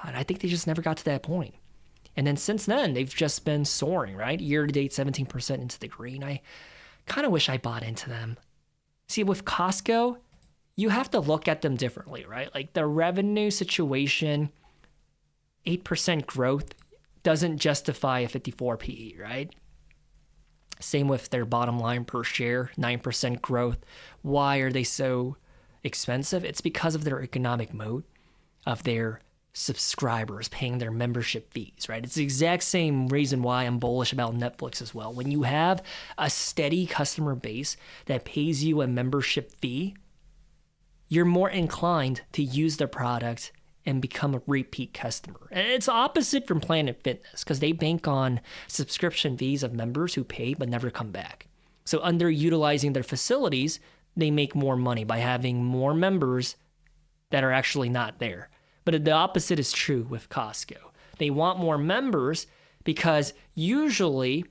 And I think they just never got to that point. And then since then, they've just been soaring, right? Year to date, 17% into the green. I kind of wish I bought into them. See, with Costco, you have to look at them differently, right? Like the revenue situation, 8% growth doesn't justify a 54 PE, right? Same with their bottom line per share, 9% growth. Why are they so expensive? It's because of their economic moat of their subscribers paying their membership fees, right? It's the exact same reason why I'm bullish about Netflix as well. When you have a steady customer base that pays you a membership fee, you're more inclined to use their product and become a repeat customer. And it's opposite from Planet Fitness because they bank on subscription fees of members who pay but never come back. So underutilizing their facilities, they make more money by having more members that are actually not there. But the opposite is true with Costco. They want more members because usually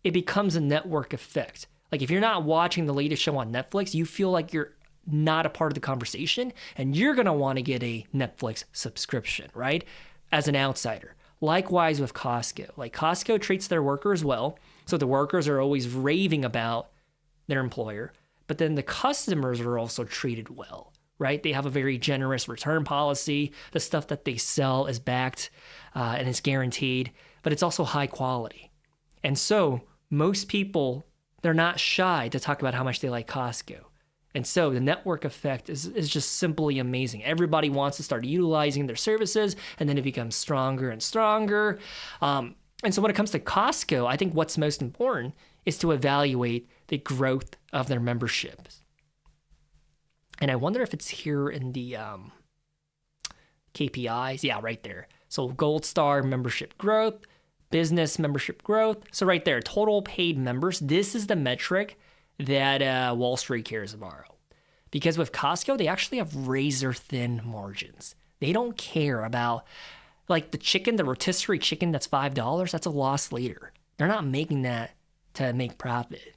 it becomes a network effect. Like if you're not watching the latest show on Netflix, you feel like you're not a part of the conversation and you're going to want to get a Netflix subscription, right? As an outsider. Likewise with Costco. Like Costco treats their workers well. So the workers are always raving about their employer, but then the customers are also treated well. Right? They have a very generous return policy. The stuff that they sell is backed and it's guaranteed, but it's also high quality. And so most people, they're not shy to talk about how much they like Costco. And so the network effect is just simply amazing. Everybody wants to start utilizing their services, and then it becomes stronger and stronger. And so when it comes to Costco, I think what's most important is to evaluate the growth of their memberships. And I wonder if it's here in the KPIs. Yeah, right there. So Gold Star membership growth, business membership growth. So right there, total paid members. This is the metric that Wall Street cares about. Because with Costco, they actually have razor thin margins. They don't care about, like the chicken, the rotisserie chicken that's $5, that's a loss leader. They're not making that to make profit,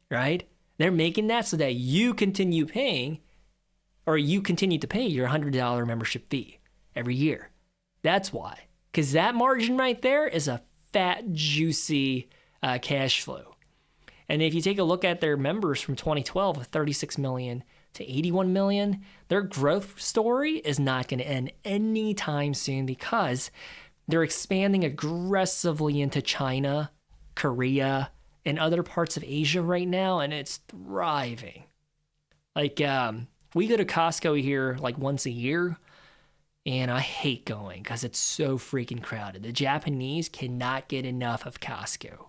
right? They're making that so that you continue paying or you continue to pay your $100 membership fee every year. That's why. Because that margin right there is a fat, juicy cash flow. And if you take a look at their members from 2012 of 36 million to 81 million, their growth story is not going to end anytime soon because they're expanding aggressively into China, Korea, and other parts of Asia right now, and it's thriving. Like, we go to Costco here like once a year, and I hate going because it's so freaking crowded. The Japanese cannot get enough of Costco.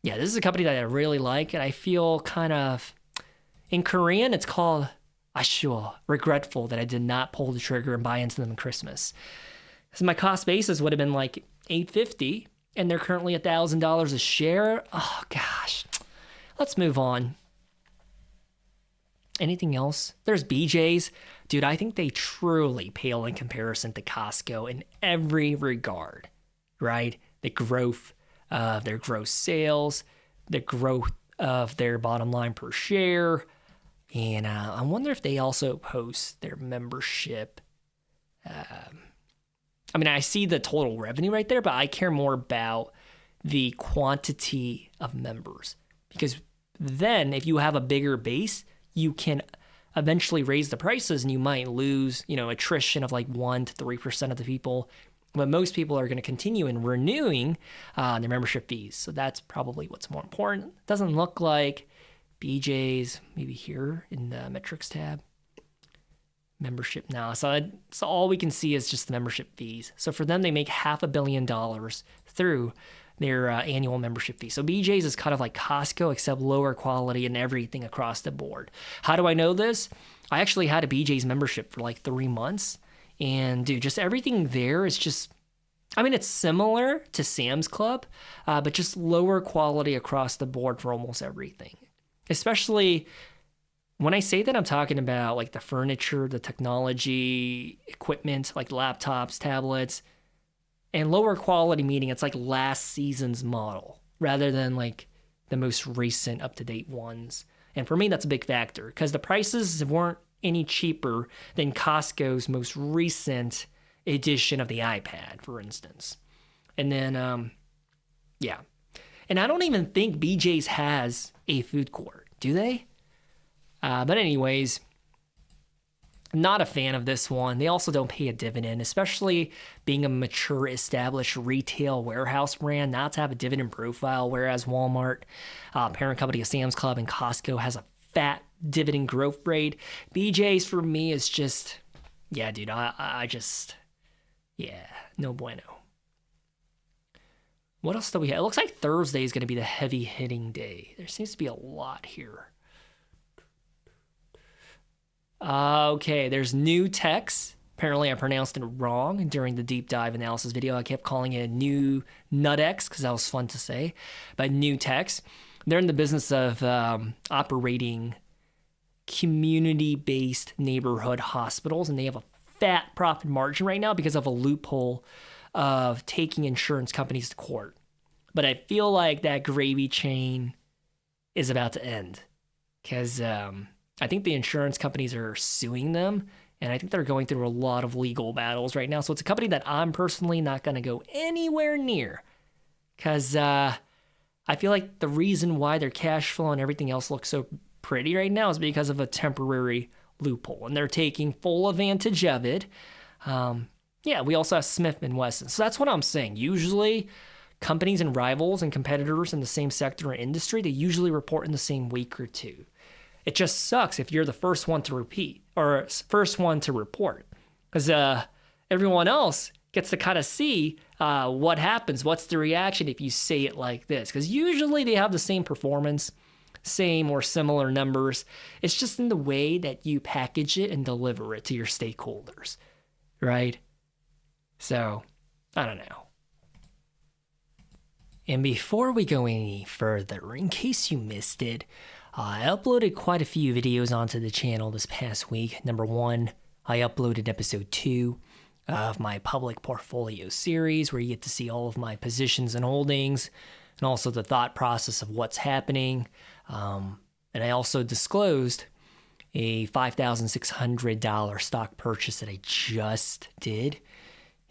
Yeah, this is a company that I really like, and I feel kind of, in Korean, it's called ashua, regretful that I did not pull the trigger and buy into them in Christmas. So my cost basis would have been like $850, and they're currently $1,000 a share. Oh, gosh. Let's move on. Anything else? There's BJ's. Dude, I think they truly pale in comparison to Costco in every regard, right? The growth of their gross sales, the growth of their bottom line per share. And I wonder if they also post their membership. I mean, I see the total revenue right there, but I care more about the quantity of members. Because then if you have a bigger base, you can eventually raise the prices and you might lose, attrition of like 1 to 3% of the people. But most people are going to continue in renewing their membership fees. So that's probably what's more important. It doesn't look like BJ's, maybe here in the metrics tab. Membership now. So all we can see is just the membership fees. So for them, they make $500 million through their annual membership fee. So BJ's is kind of like Costco, except lower quality and everything across the board. How do I know this? I actually had a BJ's membership for like 3 months. And dude, just everything there is just, it's similar to Sam's Club, but just lower quality across the board for almost everything. Especially when I say that, I'm talking about like the furniture, the technology, equipment, like laptops, tablets, and lower quality, meaning it's like last season's model rather than like the most recent up-to-date ones. And for me, that's a big factor because the prices weren't any cheaper than Costco's most recent edition of the iPad, for instance. And then, yeah. And I don't even think BJ's has a food court, do they? But anyways, not a fan of this one. They also don't pay a dividend, especially being a mature, established retail warehouse brand, not to have a dividend profile, whereas Walmart, parent company of Sam's Club, and Costco has a fat dividend growth rate. BJ's for me is just, yeah, dude, I just, yeah, no bueno. What else do we have? It looks like Thursday is going to be the heavy hitting day. There seems to be a lot here. Okay, there's new text. Apparently I pronounced it wrong during the deep dive analysis video. I kept calling it new Nutex because that was fun to say. But new text. They're in the business of operating community-based neighborhood hospitals, and they have a fat profit margin right now because of a loophole of taking insurance companies to court. But I feel like that gravy chain is about to end because I think the insurance companies are suing them, and I think they're going through a lot of legal battles right now. So it's a company that I'm personally not going to go anywhere near because I feel like the reason why their cash flow and everything else looks so pretty right now is because of a temporary loophole, and they're taking full advantage of it. Yeah, we also have Smith & Wesson. So that's what I'm saying. Usually, companies and rivals and competitors in the same sector or industry, they usually report in the same week or two. It just sucks if you're the first one to repeat or first one to report because everyone else gets to kind of see what happens, what's the reaction if you say it like this. Because usually they have the same performance, same or similar numbers. It's just in the way that you package it and deliver it to your stakeholders, right? So, I don't know. And before we go any further, in case you missed it, I uploaded quite a few videos onto the channel this past week. Number one, I uploaded episode 2 of my public portfolio series, where you get to see all of my positions and holdings, and also the thought process of what's happening. And I also disclosed a $5,600 stock purchase that I just did.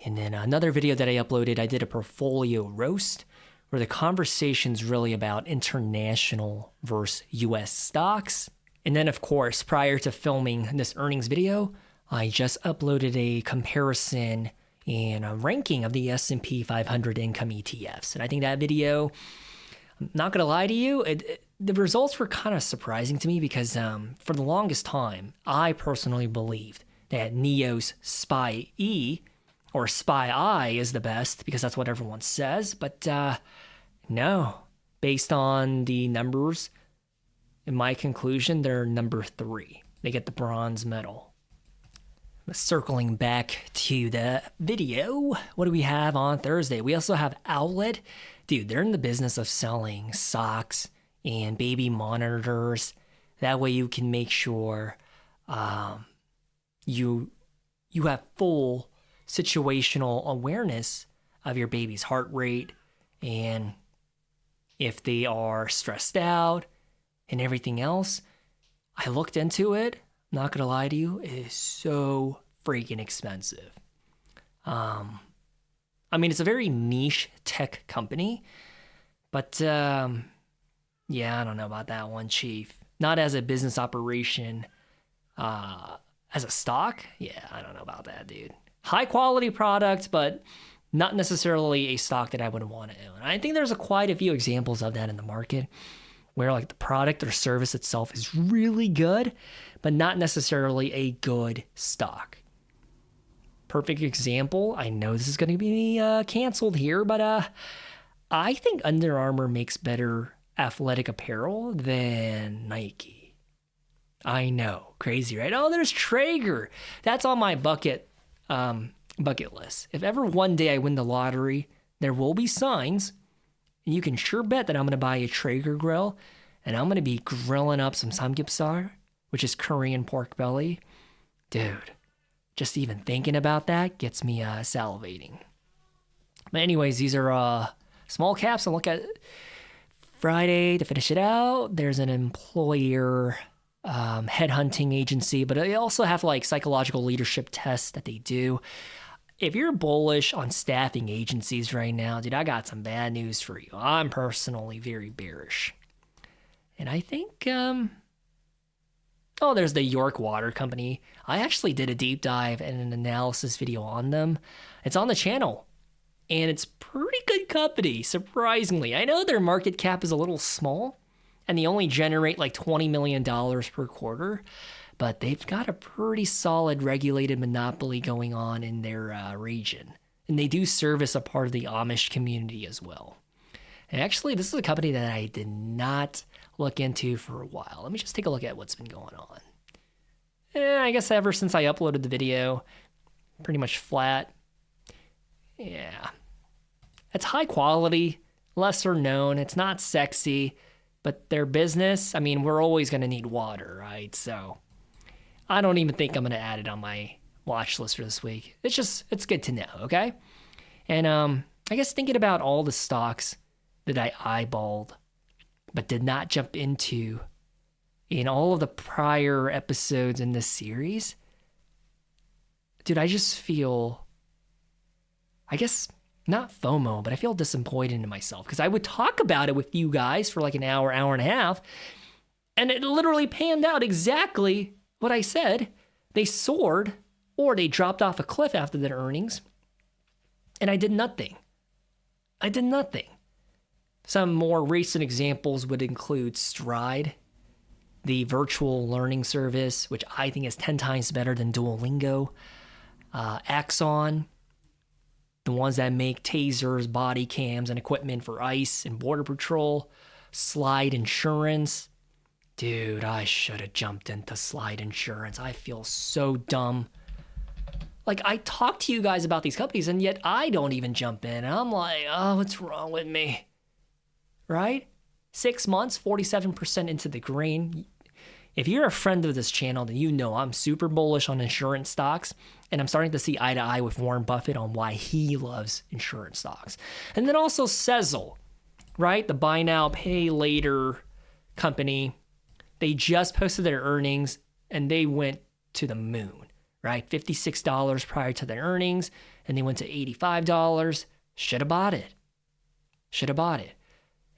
And then another video that I uploaded, I did a portfolio roast, where the conversation's really about international versus US stocks. And then, of course, prior to filming this earnings video, I just uploaded a comparison and a ranking of the S&P 500 income ETFs. And I think that video, I'm not going to lie to you, the results were kind of surprising to me because for the longest time, I personally believed that NEO's SPY-E or SPY-I is the best because that's what everyone says. But no, based on the numbers, in my conclusion, they're number 3. They get the bronze medal. Circling back to the video, what do we have on Thursday? We also have Outlet. Dude, they're in the business of selling socks and baby monitors. That way you can make sure you have full situational awareness of your baby's heart rate and if they are stressed out and everything else. I looked into it. Not gonna lie to you, it is so freaking expensive. I mean, it's a very niche tech company, but yeah, I don't know about that one, Chief. Not as a business operation, as a stock, yeah, I don't know about that, dude. High quality product, but not necessarily a stock that I would want to own. I think there's quite a few examples of that in the market where like the product or service itself is really good, but not necessarily a good stock. Perfect example. I know this is going to be canceled here, but I think Under Armour makes better athletic apparel than Nike. I know, crazy, right? Oh, there's Traeger. That's on my bucket list. If ever one day I win the lottery, there will be signs, and you can sure bet that I'm going to buy a Traeger grill, and I'm going to be grilling up some samgyeopsal, which is Korean pork belly. Dude, just even thinking about that gets me salivating. But anyways, these are small caps, and look at Friday to finish it out. There's an employer headhunting agency, but they also have like psychological leadership tests that they do. If you're bullish on staffing agencies right now, dude, I got some bad news for you. I'm personally very bearish. And I think, there's the York Water Company. I actually did a deep dive and an analysis video on them. It's on the channel. And it's pretty good company, surprisingly. I know their market cap is a little small, and they only generate like $20 million per quarter, but they've got a pretty solid regulated monopoly going on in their region. And they do service a part of the Amish community as well. And actually, this is a company that I did not look into for a while. Let me just take a look at what's been going on. I guess ever since I uploaded the video, pretty much flat. Yeah. It's high quality, lesser known. It's not sexy, but their business, I mean, we're always going to need water, right? So I don't even think I'm going to add it on my watch list for this week. It's good to know, okay? And I guess thinking about all the stocks that I eyeballed but did not jump into in all of the prior episodes in this series, dude, I just feel, I guess, not FOMO, but I feel disappointed in myself because I would talk about it with you guys for like an hour, hour and a half, and it literally panned out exactly what I said. They soared or they dropped off a cliff after their earnings, and I did nothing. Some more recent examples would include Stride, the virtual learning service, which I think is 10 times better than Duolingo, Axon, the ones that make tasers, body cams, and equipment for ICE and Border Patrol, Slide Insurance. Dude, I should have jumped into Slide Insurance. I feel so dumb. Like, I talk to you guys about these companies, and yet I don't even jump in. And I'm like, oh, what's wrong with me? Right? 6 months, 47% into the green. If you're a friend of this channel, then you know I'm super bullish on insurance stocks, and I'm starting to see eye to eye with Warren Buffett on why he loves insurance stocks. And then also Sezzle, right? The buy now, pay later company. They just posted their earnings, and they went to the moon, right? $56 prior to their earnings, and they went to $85. Should have bought it.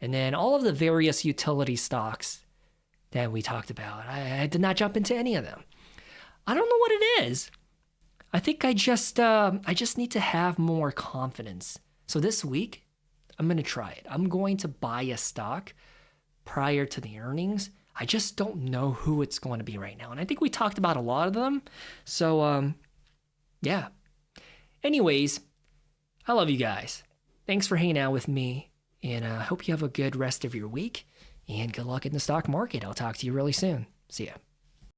And then all of the various utility stocks that we talked about, I did not jump into any of them. I don't know what it is. I think I just need to have more confidence. So this week, I'm going to try it. I'm going to buy a stock prior to the earnings. I just don't know who it's going to be right now. And I think we talked about a lot of them. So, yeah. Anyways, I love you guys. Thanks for hanging out with me. And I hope you have a good rest of your week. And good luck in the stock market. I'll talk to you really soon. See ya.